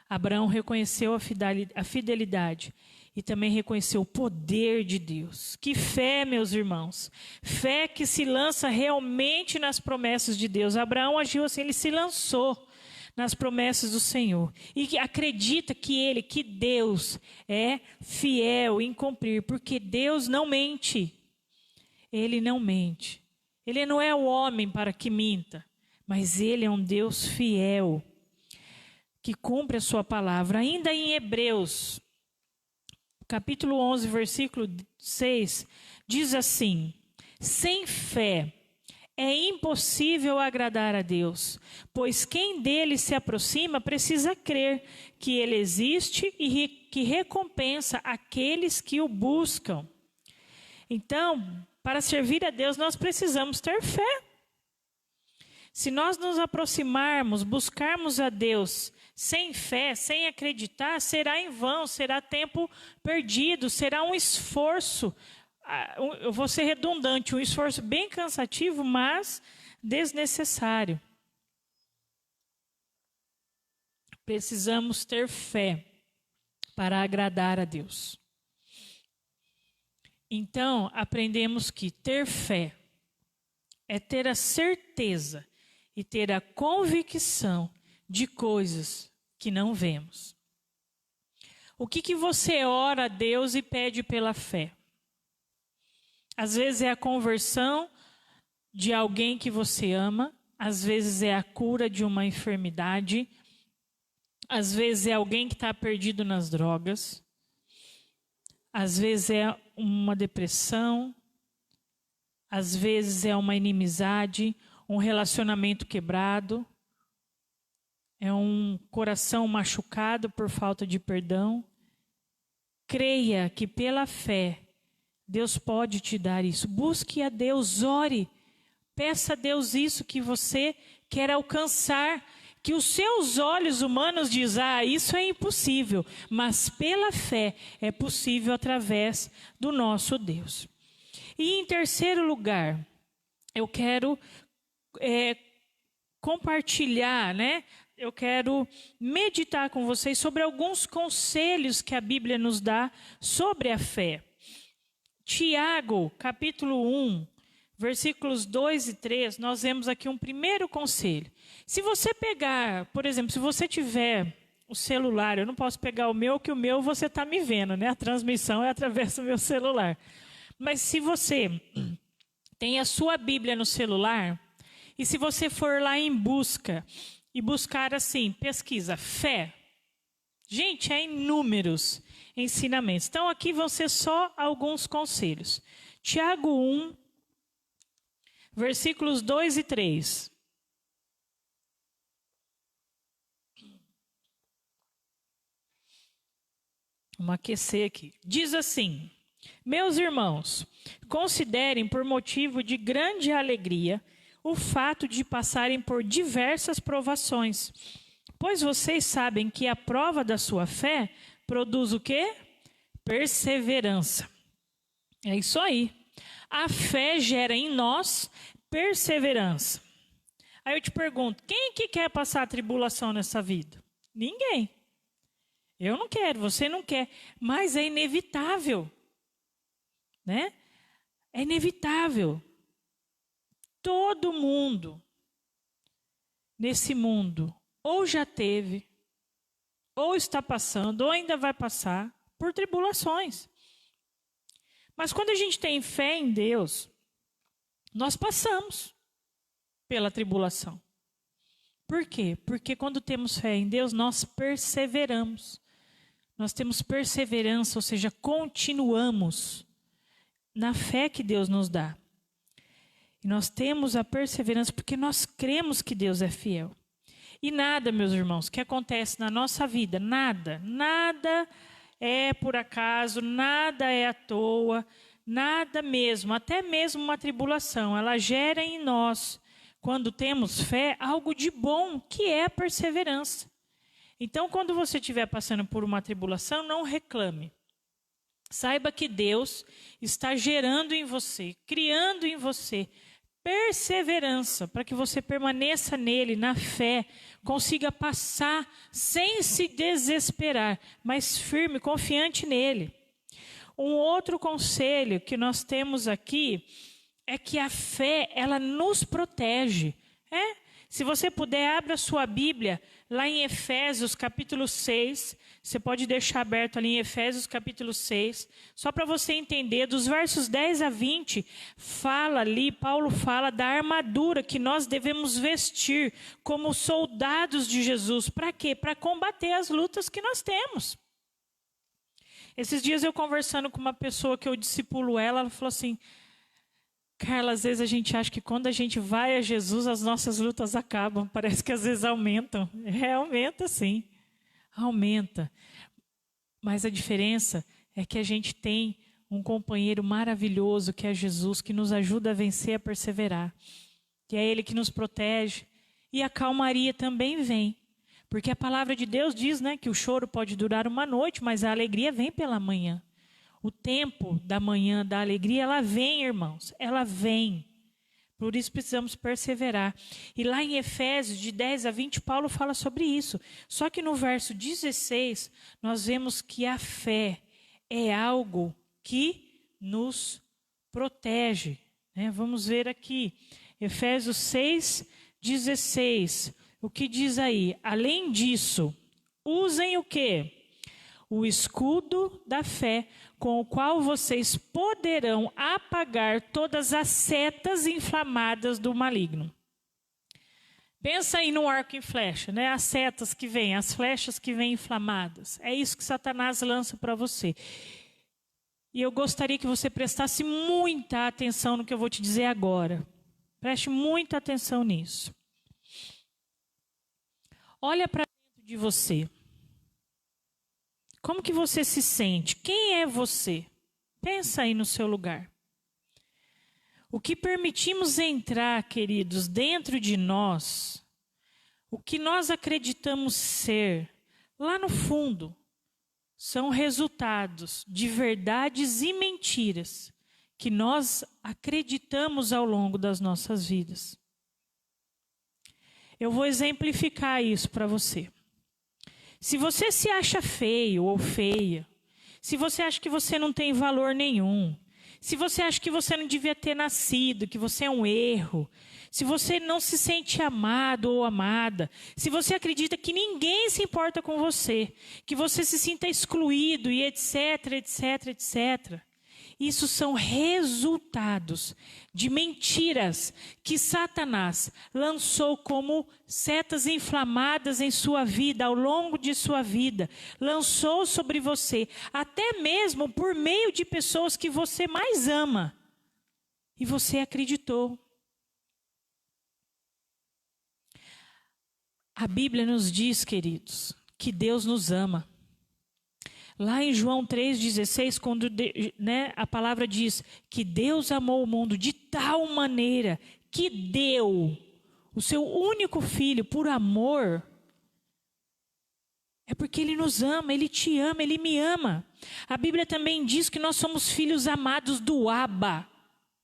Abraão reconheceu a fidelidade e também reconheceu o poder de Deus. Que fé, meus irmãos. Fé que se lança realmente nas promessas de Deus. Abraão agiu assim, ele se lançou nas promessas do Senhor. E que acredita que Deus é fiel em cumprir. Porque Deus não mente. Ele não mente. Ele não é o homem para que minta. Mas ele é um Deus fiel, que cumpre a sua palavra. Ainda em Hebreus, capítulo 11, versículo 6, diz assim: sem fé é impossível agradar a Deus, pois quem dele se aproxima precisa crer que ele existe e que recompensa aqueles que o buscam. Então, para servir a Deus, nós precisamos ter fé. Se nós nos aproximarmos, buscarmos a Deus sem fé, sem acreditar, será em vão, será tempo perdido, será um esforço, eu vou ser redundante, um esforço bem cansativo, mas desnecessário. Precisamos ter fé para agradar a Deus. Então, aprendemos que ter fé é ter a certeza e ter a convicção de coisas que não vemos. O que você ora a Deus e pede pela fé? Às vezes é a conversão de alguém que você ama, às vezes é a cura de uma enfermidade, às vezes é alguém que está perdido nas drogas, às vezes é uma depressão, às vezes é uma inimizade, um relacionamento quebrado, é um coração machucado por falta de perdão. Creia que pela fé Deus pode te dar isso. Busque a Deus, ore, peça a Deus isso que você quer alcançar, que os seus olhos humanos dizem, isso é impossível, mas pela fé é possível através do nosso Deus. E em terceiro lugar, eu quero compartilhar, eu quero meditar com vocês sobre alguns conselhos que a Bíblia nos dá sobre a fé. Tiago, capítulo 1, versículos 2 e 3, nós vemos aqui um primeiro conselho. Se você pegar, por exemplo, se você tiver o celular, eu não posso pegar o meu, que o meu você está me vendo, A transmissão é através do meu celular. Mas se você tem a sua Bíblia no celular, e se você for lá em busca, e buscar assim, pesquisa, fé. Gente, é inúmeros ensinamentos. Então aqui vão ser só alguns conselhos. Tiago 1, versículos 2 e 3. Vamos aquecer aqui. Diz assim: meus irmãos, considerem por motivo de grande alegria o fato de passarem por diversas provações, pois vocês sabem que a prova da sua fé produz o quê? Perseverança. É isso aí. A fé gera em nós perseverança. Aí eu te pergunto, quem que quer passar tribulação nessa vida? Ninguém. Eu não quero, você não quer, mas é inevitável, É inevitável. Todo mundo nesse mundo ou já teve, ou está passando, ou ainda vai passar por tribulações. Mas quando a gente tem fé em Deus, nós passamos pela tribulação. Por quê? Porque quando temos fé em Deus, nós perseveramos. Nós temos perseverança, ou seja, continuamos na fé que Deus nos dá. E nós temos a perseverança porque nós cremos que Deus é fiel. E nada, meus irmãos, que acontece na nossa vida, nada é por acaso, nada é à toa, nada mesmo, até mesmo uma tribulação, ela gera em nós, quando temos fé, algo de bom, que é a perseverança. Então, quando você estiver passando por uma tribulação, não reclame. Saiba que Deus está gerando em você, criando em você perseverança, para que você permaneça nele, na fé, consiga passar sem se desesperar, mas firme, confiante nele. Um outro conselho que nós temos aqui é que a fé, ela nos protege. Se você puder, abra a sua Bíblia lá em Efésios capítulo 6. Você pode deixar aberto ali em Efésios capítulo 6. Só para você entender, dos versos 10 a 20, Paulo fala da armadura que nós devemos vestir como soldados de Jesus. Para quê? Para combater as lutas que nós temos. Esses dias eu conversando com uma pessoa que eu discipulo ela falou assim: Carla, às vezes a gente acha que quando a gente vai a Jesus, as nossas lutas acabam. Parece que às vezes aumentam. Aumenta sim, aumenta. Mas a diferença é que a gente tem um companheiro maravilhoso, que é Jesus, que nos ajuda a vencer, a perseverar. Que é Ele que nos protege. E a calmaria também vem. Porque a palavra de Deus diz, né, que o choro pode durar uma noite, mas a alegria vem pela manhã. O tempo da manhã, da alegria, ela vem, irmãos, ela vem. Por isso precisamos perseverar. E lá em Efésios, de 10 a 20, Paulo fala sobre isso. Só que no verso 16, nós vemos que a fé é algo que nos protege. Vamos ver aqui, Efésios 6, 16. O que diz aí? Além disso, usem o quê? O escudo da fé, com o qual vocês poderão apagar todas as setas inflamadas do maligno. Pensa aí no arco e flecha, né? As setas que vêm, as flechas que vêm inflamadas. É isso que Satanás lança para você. E eu gostaria que você prestasse muita atenção no que eu vou te dizer agora. Preste muita atenção nisso. Olha para dentro de você. Como que você se sente? Quem é você? Pensa aí no seu lugar. O que permitimos entrar, queridos, dentro de nós, o que nós acreditamos ser, lá no fundo, são resultados de verdades e mentiras que nós acreditamos ao longo das nossas vidas. Eu vou exemplificar isso para você. Se você se acha feio ou feia, se você acha que você não tem valor nenhum, se você acha que você não devia ter nascido, que você é um erro, se você não se sente amado ou amada, se você acredita que ninguém se importa com você, que você se sinta excluído e etc, etc, etc. Isso são resultados de mentiras que Satanás lançou como setas inflamadas em sua vida, ao longo de sua vida. Lançou sobre você, até mesmo por meio de pessoas que você mais ama. E você acreditou. A Bíblia nos diz, queridos, que Deus nos ama. Lá em João 3,16, quando a palavra diz que Deus amou o mundo de tal maneira que deu o seu único filho por amor, é porque Ele nos ama, Ele te ama, Ele me ama. A Bíblia também diz que nós somos filhos amados do Abba.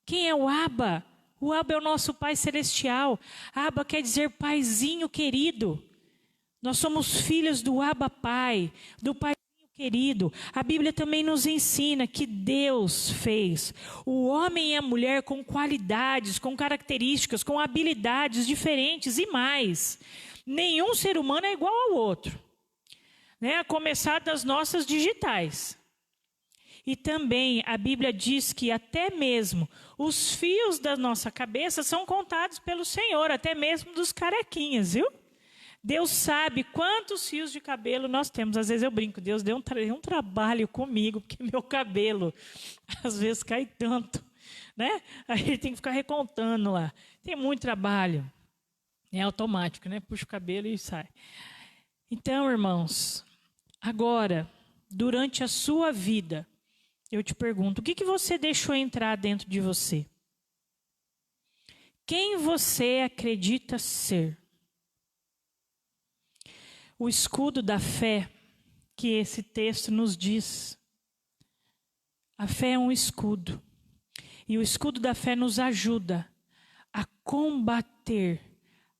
Quem é o Abba? O Abba é o nosso Pai Celestial. Abba quer dizer paizinho querido. Nós somos filhos do Abba Pai, do Pai querido. A Bíblia também nos ensina que Deus fez o homem e a mulher com qualidades, com características, com habilidades diferentes e mais. Nenhum ser humano é igual ao outro. né? A começar das nossas digitais. E também a Bíblia diz que até mesmo os fios da nossa cabeça são contados pelo Senhor, até mesmo dos carequinhas, viu? Deus sabe quantos fios de cabelo nós temos. Às vezes eu brinco, Deus deu um trabalho comigo, porque meu cabelo às vezes cai tanto, né? Aí ele tem que ficar recontando lá. Tem muito trabalho. É automático, né? Puxa o cabelo e sai. Então, irmãos, agora, durante a sua vida, eu te pergunto, o que você deixou entrar dentro de você? Quem você acredita ser? O escudo da fé que esse texto nos diz. A fé é um escudo. E o escudo da fé nos ajuda a combater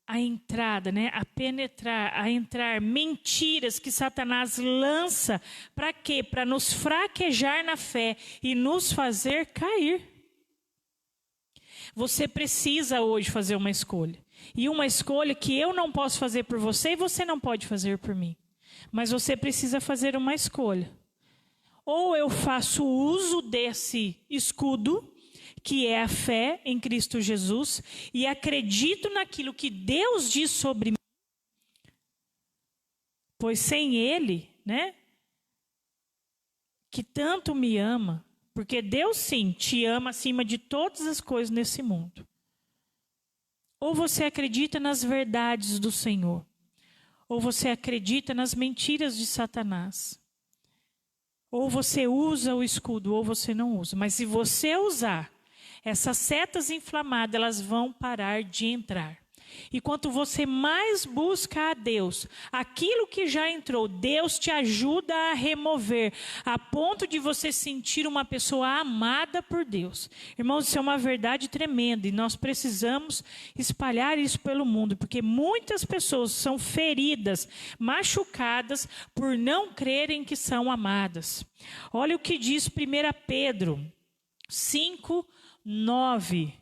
a entrada, né? A penetrar, a entrar mentiras que Satanás lança. Para quê? Para nos fraquejar na fé e nos fazer cair. Você precisa hoje fazer uma escolha. E uma escolha que eu não posso fazer por você e você não pode fazer por mim. Mas você precisa fazer uma escolha. Ou eu faço uso desse escudo, que é a fé em Cristo Jesus, e acredito naquilo que Deus diz sobre mim, pois sem Ele, né, que tanto me ama, porque Deus sim te ama acima de todas as coisas nesse mundo. Ou você acredita nas verdades do Senhor, ou você acredita nas mentiras de Satanás. Ou você usa o escudo, ou você não usa. Mas se você usar, essas setas inflamadas, elas vão parar de entrar. E quanto você mais busca a Deus, aquilo que já entrou, Deus te ajuda a remover, a ponto de você sentir uma pessoa amada por Deus. Irmãos, isso é uma verdade tremenda e nós precisamos espalhar isso pelo mundo, porque muitas pessoas são feridas, machucadas por não crerem que são amadas. Olha o que diz 1 Pedro 5:9.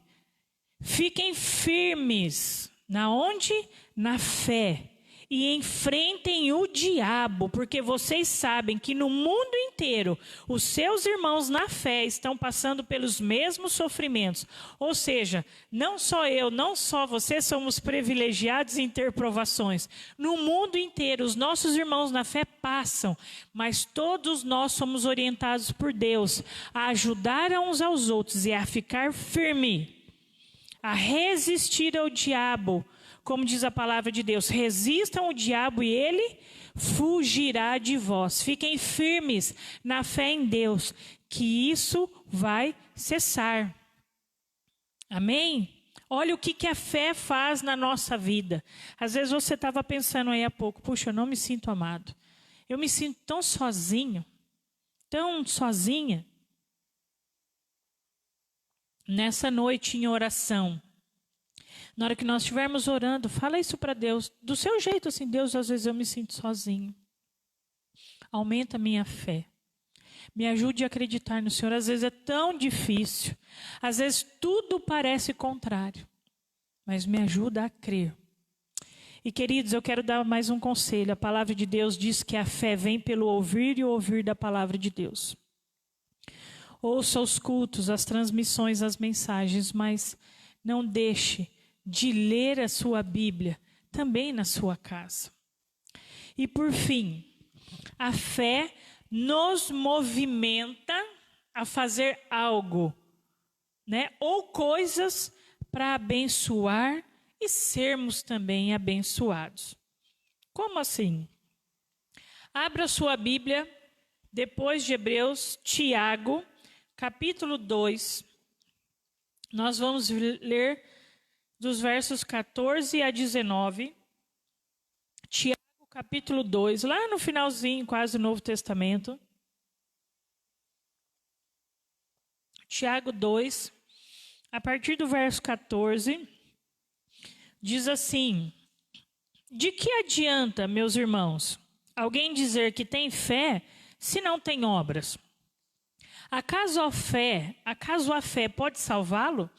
Fiquem firmes. Na onde? Na fé. E enfrentem o diabo, porque vocês sabem que no mundo inteiro os seus irmãos na fé estão passando pelos mesmos sofrimentos. Ou seja, não só eu, não só você somos privilegiados em ter provações. No mundo inteiro os nossos irmãos na fé passam, mas todos nós somos orientados por Deus a ajudar uns aos outros e a ficar firme, a resistir ao diabo. Como diz a palavra de Deus, resistam o diabo e ele fugirá de vós. Fiquem firmes na fé em Deus, que isso vai cessar. Amém? Olha o que a fé faz na nossa vida. Às vezes você estava pensando aí há pouco, puxa, eu não me sinto amado. Eu me sinto tão sozinho, tão sozinha. Nessa noite em oração, na hora que nós estivermos orando, fala isso para Deus. Do seu jeito assim, Deus, às vezes eu me sinto sozinho. Aumenta a minha fé. Me ajude a acreditar no Senhor. Às vezes é tão difícil. Às vezes tudo parece contrário. Mas me ajuda a crer. E queridos, eu quero dar mais um conselho. A palavra de Deus diz que a fé vem pelo ouvir e ouvir da palavra de Deus. Ouça os cultos, as transmissões, as mensagens, mas não deixe de ler a sua Bíblia também na sua casa. E por fim, a fé nos movimenta a fazer algo, né? Ou coisas para abençoar e sermos também abençoados. Como assim? Abra sua Bíblia, depois de Hebreus, Tiago, capítulo 2. Nós vamos ler dos versos 14 a 19, Tiago capítulo 2, lá no finalzinho, quase do Novo Testamento. Tiago 2, a partir do verso 14, diz assim: de que adianta, meus irmãos, alguém dizer que tem fé se não tem obras? Acaso a fé pode salvá-lo?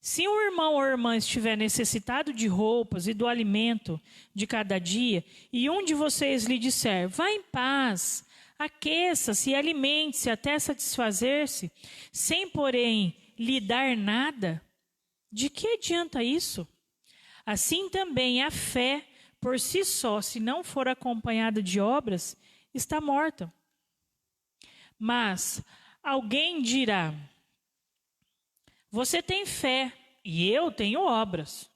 Se um irmão ou irmã estiver necessitado de roupas e do alimento de cada dia, e um de vocês lhe disser, vá em paz, aqueça-se e alimente-se até satisfazer-se, sem, porém, lhe dar nada, de que adianta isso? Assim também a fé, por si só, se não for acompanhada de obras, está morta. Mas alguém dirá, você tem fé e eu tenho obras.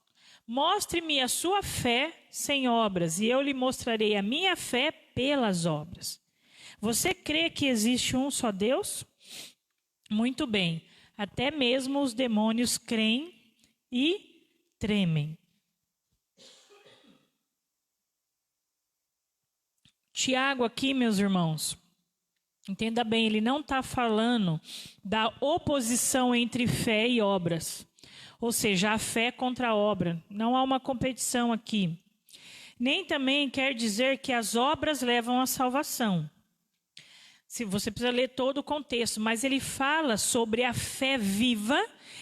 Mostre-me a sua fé sem obras e eu lhe mostrarei a minha fé pelas obras. Você crê que existe um só Deus? Muito bem, até mesmo os demônios creem e tremem. Tiago aqui, meus irmãos, entenda bem, ele não está falando da oposição entre fé e obras. Ou seja, a fé contra a obra. Não há uma competição aqui. Nem também quer dizer que as obras levam à salvação. Se você precisa ler todo o contexto, mas ele fala sobre a fé viva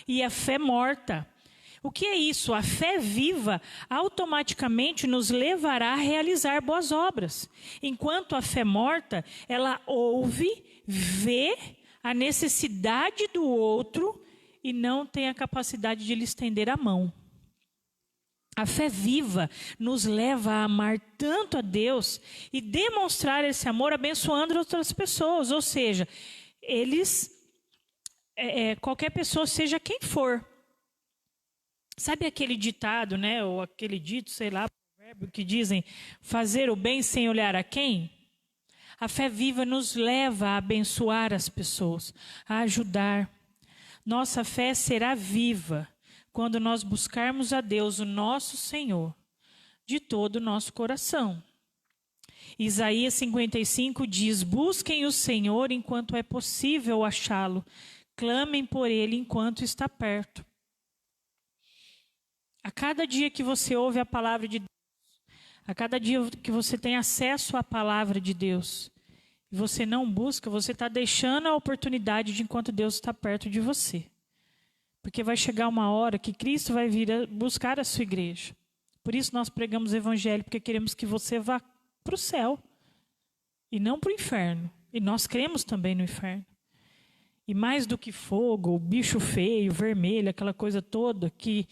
e a fé morta. O que é isso? A fé viva automaticamente nos levará a realizar boas obras. Enquanto a fé morta, ela ouve, vê a necessidade do outro e não tem a capacidade de lhe estender a mão. A fé viva nos leva a amar tanto a Deus e demonstrar esse amor abençoando outras pessoas. Ou seja, qualquer pessoa, seja quem for. Sabe aquele ditado, né? Ou aquele dito, sei lá, provérbio que dizem fazer o bem sem olhar a quem? A fé viva nos leva a abençoar as pessoas, a ajudar. Nossa fé será viva quando nós buscarmos a Deus, o nosso Senhor, de todo o nosso coração. Isaías 55 diz, busquem o Senhor enquanto é possível achá-lo, clamem por Ele enquanto está perto. A cada dia que você ouve a palavra de Deus, a cada dia que você tem acesso à palavra de Deus, e você não busca, você está deixando a oportunidade de enquanto Deus está perto de você. Porque vai chegar uma hora que Cristo vai vir a buscar a sua igreja. Por isso nós pregamos o evangelho, porque queremos que você vá para o céu e não para o inferno. E nós cremos também no inferno. E mais do que fogo, bicho feio, vermelho, aquela coisa toda que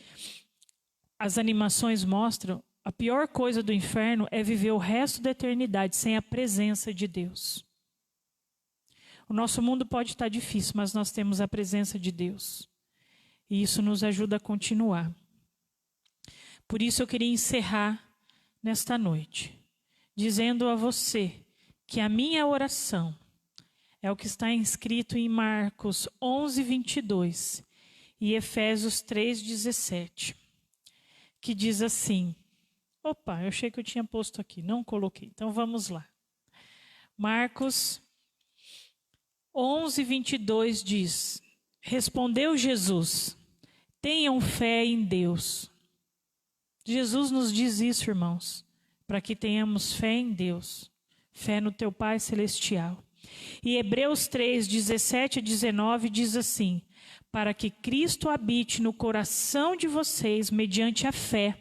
as animações mostram, a pior coisa do inferno é viver o resto da eternidade sem a presença de Deus. O nosso mundo pode estar difícil, mas nós temos a presença de Deus. E isso nos ajuda a continuar. Por isso eu queria encerrar nesta noite, dizendo a você que a minha oração é o que está escrito em Marcos 11, 22 e Efésios 3, 17, que diz assim, opa, eu achei que eu tinha posto aqui, não coloquei, então vamos lá. Marcos 11, 22 diz, respondeu Jesus, tenham fé em Deus. Jesus nos diz isso, irmãos, para que tenhamos fé em Deus, fé no teu Pai Celestial. E Hebreus 3, 17 a 19 diz assim, para que Cristo habite no coração de vocês mediante a fé,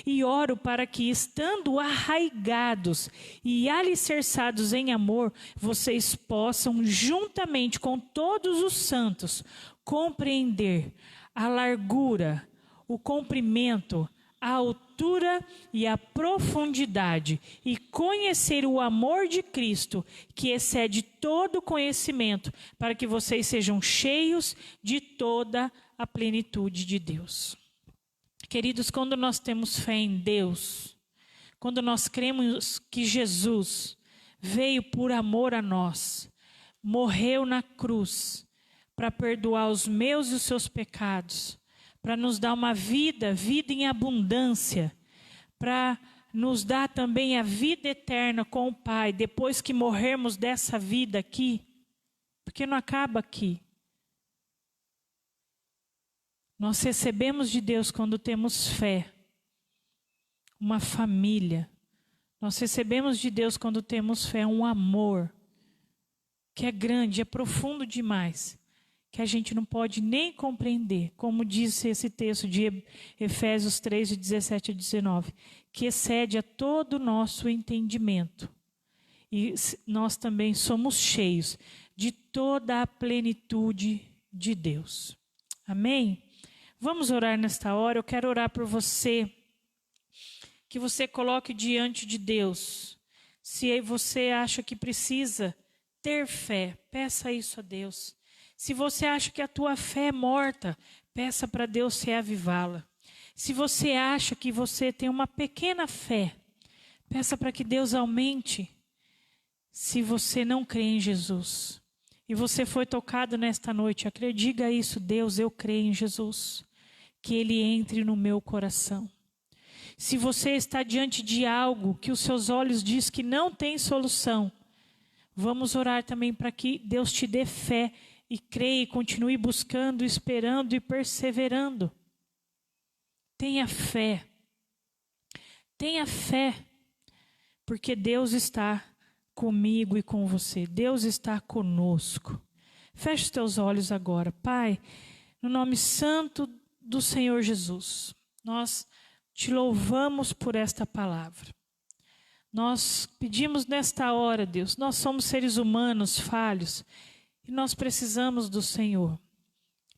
e oro para que, estando arraigados e alicerçados em amor, vocês possam, juntamente com todos os santos, compreender a largura, o comprimento, a altura e a profundidade, e conhecer o amor de Cristo, que excede todo conhecimento, para que vocês sejam cheios de toda a plenitude de Deus. Queridos, quando nós temos fé em Deus, quando nós cremos que Jesus veio por amor a nós, morreu na cruz para perdoar os meus e os seus pecados, para nos dar uma vida em abundância, para nos dar também a vida eterna com o Pai, depois que morrermos dessa vida aqui, porque não acaba aqui. Nós recebemos de Deus quando temos fé, uma família. Nós recebemos de Deus quando temos fé, um amor que é grande, é profundo demais, que a gente não pode nem compreender, como diz esse texto de Efésios 3, de 17 a 19, que excede a todo o nosso entendimento. E nós também somos cheios de toda a plenitude de Deus. Amém? Vamos orar nesta hora. Eu quero orar por você, que você coloque diante de Deus. Se você acha que precisa ter fé, peça isso a Deus. Se você acha que a tua fé é morta, peça para Deus reavivá-la. Se você acha que você tem uma pequena fé, peça para que Deus aumente. Se você não crê em Jesus e você foi tocado nesta noite, diga isso: Deus, eu creio em Jesus, que Ele entre no meu coração. Se você está diante de algo que os seus olhos diz que não tem solução, vamos orar também para que Deus te dê fé e creia e continue buscando, esperando e perseverando. Tenha fé. Tenha fé, porque Deus está comigo e com você. Deus está conosco. Feche os teus olhos agora. Pai, no nome santo do Senhor Jesus, nós te louvamos por esta palavra. Nós pedimos nesta hora, Deus, nós somos seres humanos falhos e nós precisamos do Senhor,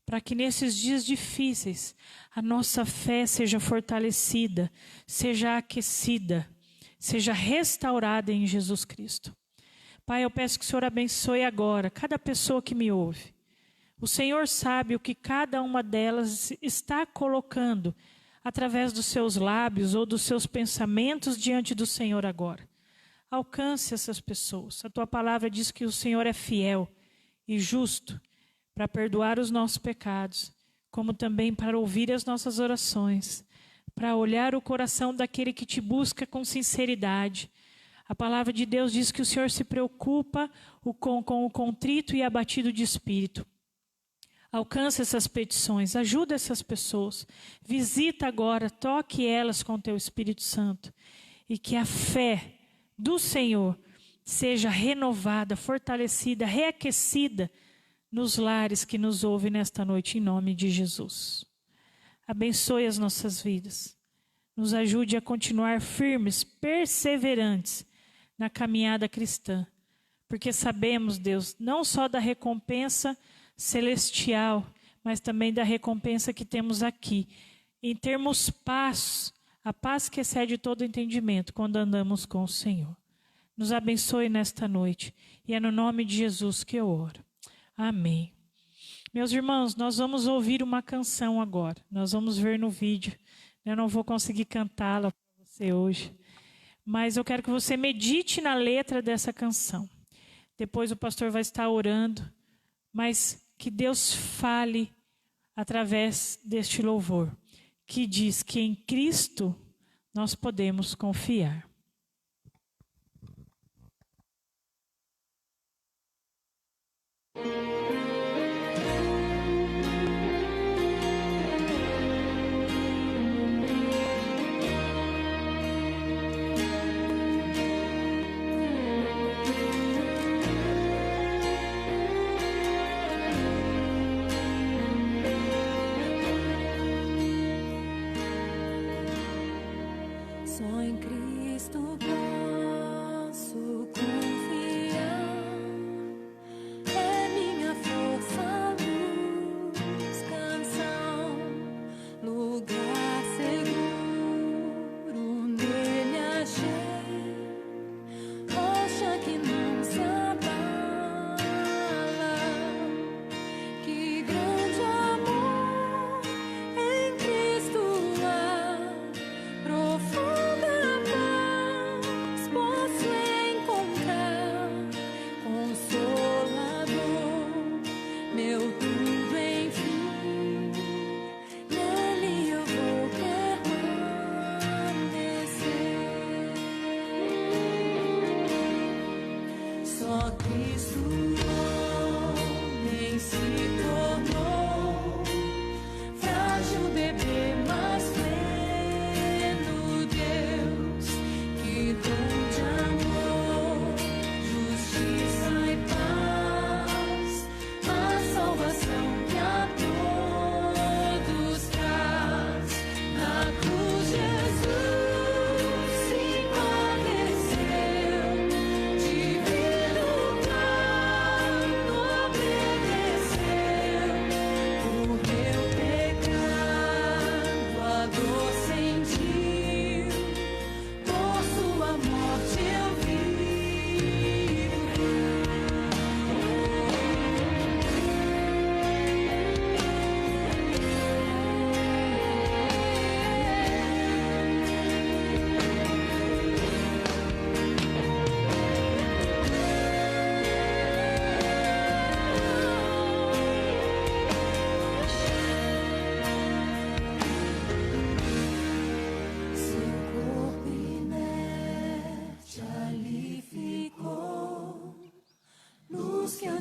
para que nesses dias difíceis a nossa fé seja fortalecida, seja aquecida, seja restaurada em Jesus Cristo. Pai, eu peço que o Senhor abençoe agora cada pessoa que me ouve. O Senhor sabe o que cada uma delas está colocando através dos seus lábios ou dos seus pensamentos diante do Senhor agora. Alcance essas pessoas. A tua palavra diz que o Senhor é fiel e justo para perdoar os nossos pecados, como também para ouvir as nossas orações, para olhar o coração daquele que te busca com sinceridade. A palavra de Deus diz que o Senhor se preocupa com o contrito e abatido de espírito. Alcança essas petições, ajuda essas pessoas, visita agora, toque elas com o teu Espírito Santo e que a fé do Senhor seja renovada, fortalecida, reaquecida nos lares que nos ouvem nesta noite, em nome de Jesus. Abençoe as nossas vidas, nos ajude a continuar firmes, perseverantes na caminhada cristã, porque sabemos, Deus, não só da recompensa celestial, mas também da recompensa que temos aqui, em termos paz, a paz que excede todo entendimento quando andamos com o Senhor. Nos abençoe nesta noite, e é no nome de Jesus que eu oro. Amém. Meus irmãos, nós vamos ouvir uma canção agora, nós vamos ver no vídeo, eu não vou conseguir cantá-la para você hoje, mas eu quero que você medite na letra dessa canção. Depois o pastor vai estar orando, mas que Deus fale através deste louvor, que diz que em Cristo nós podemos confiar. Só em Cristo posso confiar. É minha força, luz, canção, lugar seguro nele achei. Rocha que não se abala, que grande amor em Cristo há, profunda paz posso encontrar.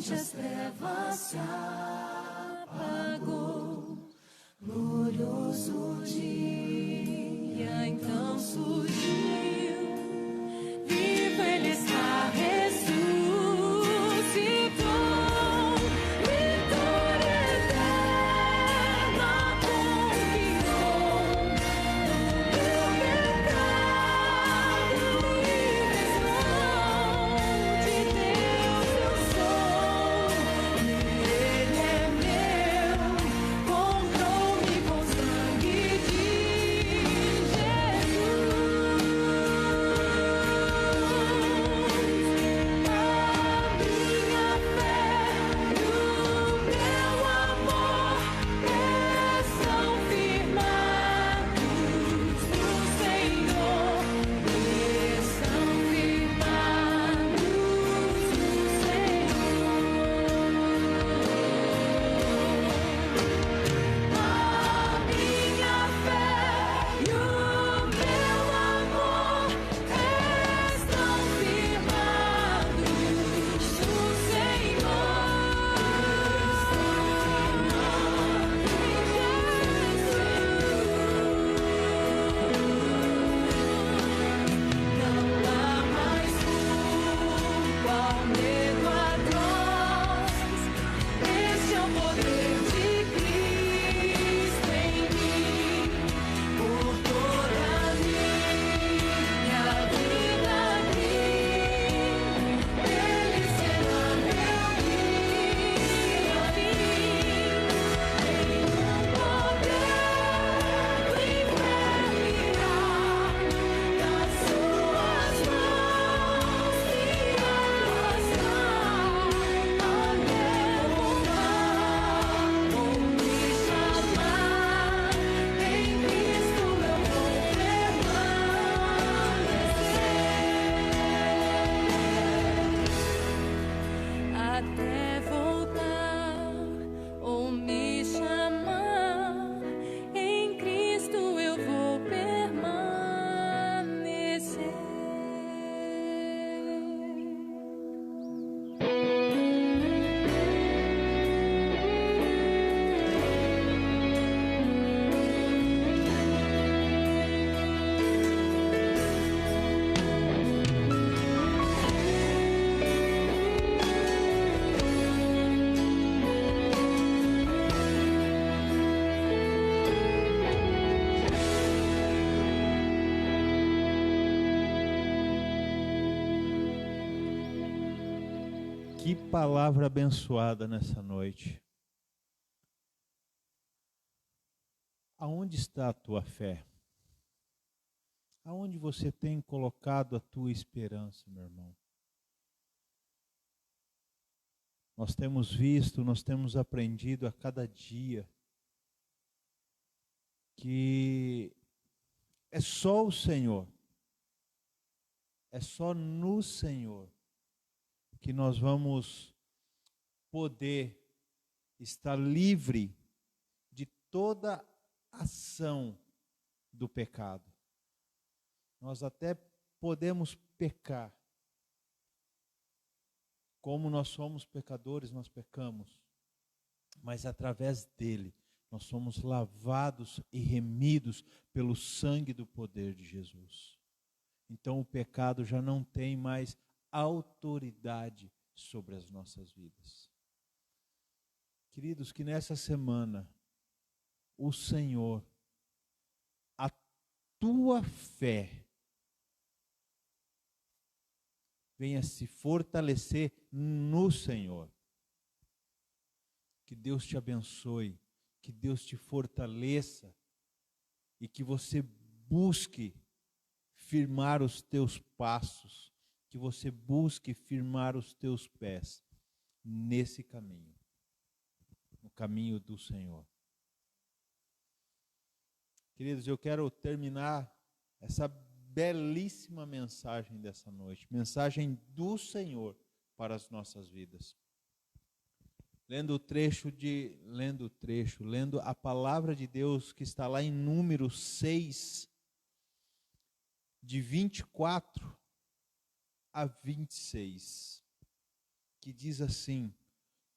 durante as trevas se apagou. Glorioso dia, então surgiu. Vivo ele está, ressuscitou. Vitória eterna conquistou. Do meu pecado livre de Deus eu sou. Ele é meu, comprou-me com sangue de Que palavra abençoada nessa noite. Aonde está a tua fé? Aonde você tem colocado a tua esperança, meu irmão? Nós temos visto, nós temos aprendido a cada dia que é só o Senhor, é só no Senhor que nós vamos poder estar livre de toda ação do pecado. Nós até podemos pecar. Como nós somos pecadores, nós pecamos. Mas através dele, nós somos lavados e remidos pelo sangue do poder de Jesus. Então o pecado já não tem mais autoridade sobre as nossas vidas. Queridos, que nessa semana o Senhor, a tua fé, venha se fortalecer no Senhor. Que Deus te abençoe, que Deus te fortaleça e que você busque firmar os teus passos, que você busque firmar os teus pés nesse caminho, no caminho do Senhor. Queridos, eu quero terminar essa belíssima mensagem dessa noite, mensagem do Senhor para as nossas vidas. Lendo a palavra de Deus que está lá em Números 6, de 24 a 26, que diz assim: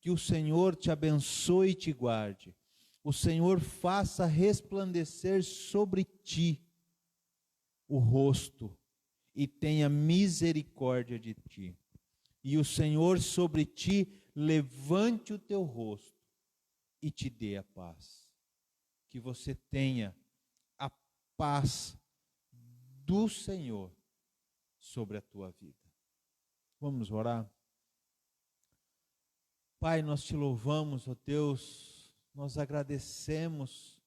Que o Senhor te abençoe e te guarde. O Senhor faça resplandecer sobre ti o rosto e tenha misericórdia de ti. E o Senhor sobre ti levante o teu rosto e te dê a paz. Que você tenha a paz do Senhor sobre a tua vida. Vamos orar? Pai, nós te louvamos, ó Deus, nós agradecemos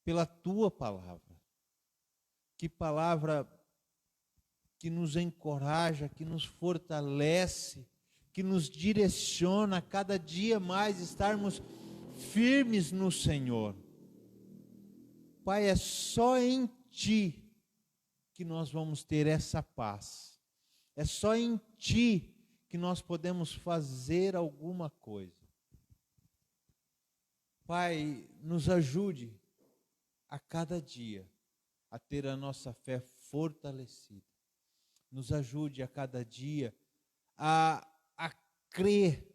pela tua palavra. Que palavra que nos encoraja, que nos fortalece, que nos direciona a cada dia mais estarmos firmes no Senhor. Pai, é só em ti que nós vamos ter essa paz. É só em ti que nós podemos fazer alguma coisa. Pai, nos ajude a cada dia a ter a nossa fé fortalecida. Nos ajude a cada dia a crer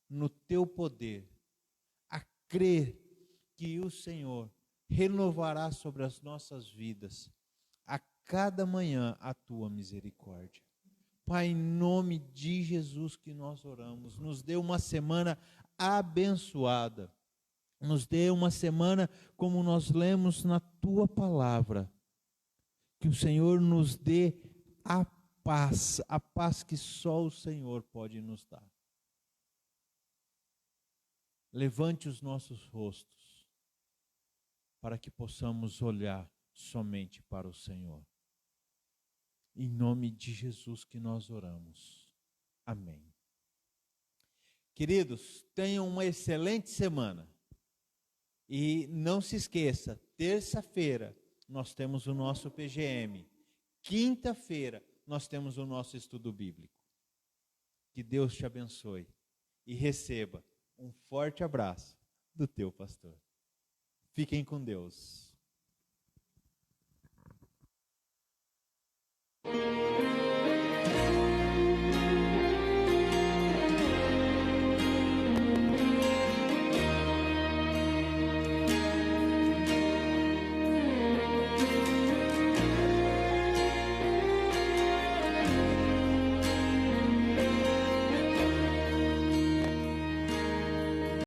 no teu poder, a crer que o Senhor renovará sobre as nossas vidas a cada manhã a tua misericórdia. Pai, em nome de Jesus que nós oramos, nos dê uma semana abençoada, nos dê uma semana como nós lemos na tua palavra, que o Senhor nos dê a paz que só o Senhor pode nos dar. Levante os nossos rostos para que possamos olhar somente para o Senhor. Em nome de Jesus que nós oramos. Amém. Queridos, tenham uma excelente semana. E não se esqueça, terça-feira nós temos o nosso PGM. Quinta-feira nós temos o nosso estudo bíblico. Que Deus te abençoe e receba um forte abraço do teu pastor. Fiquem com Deus.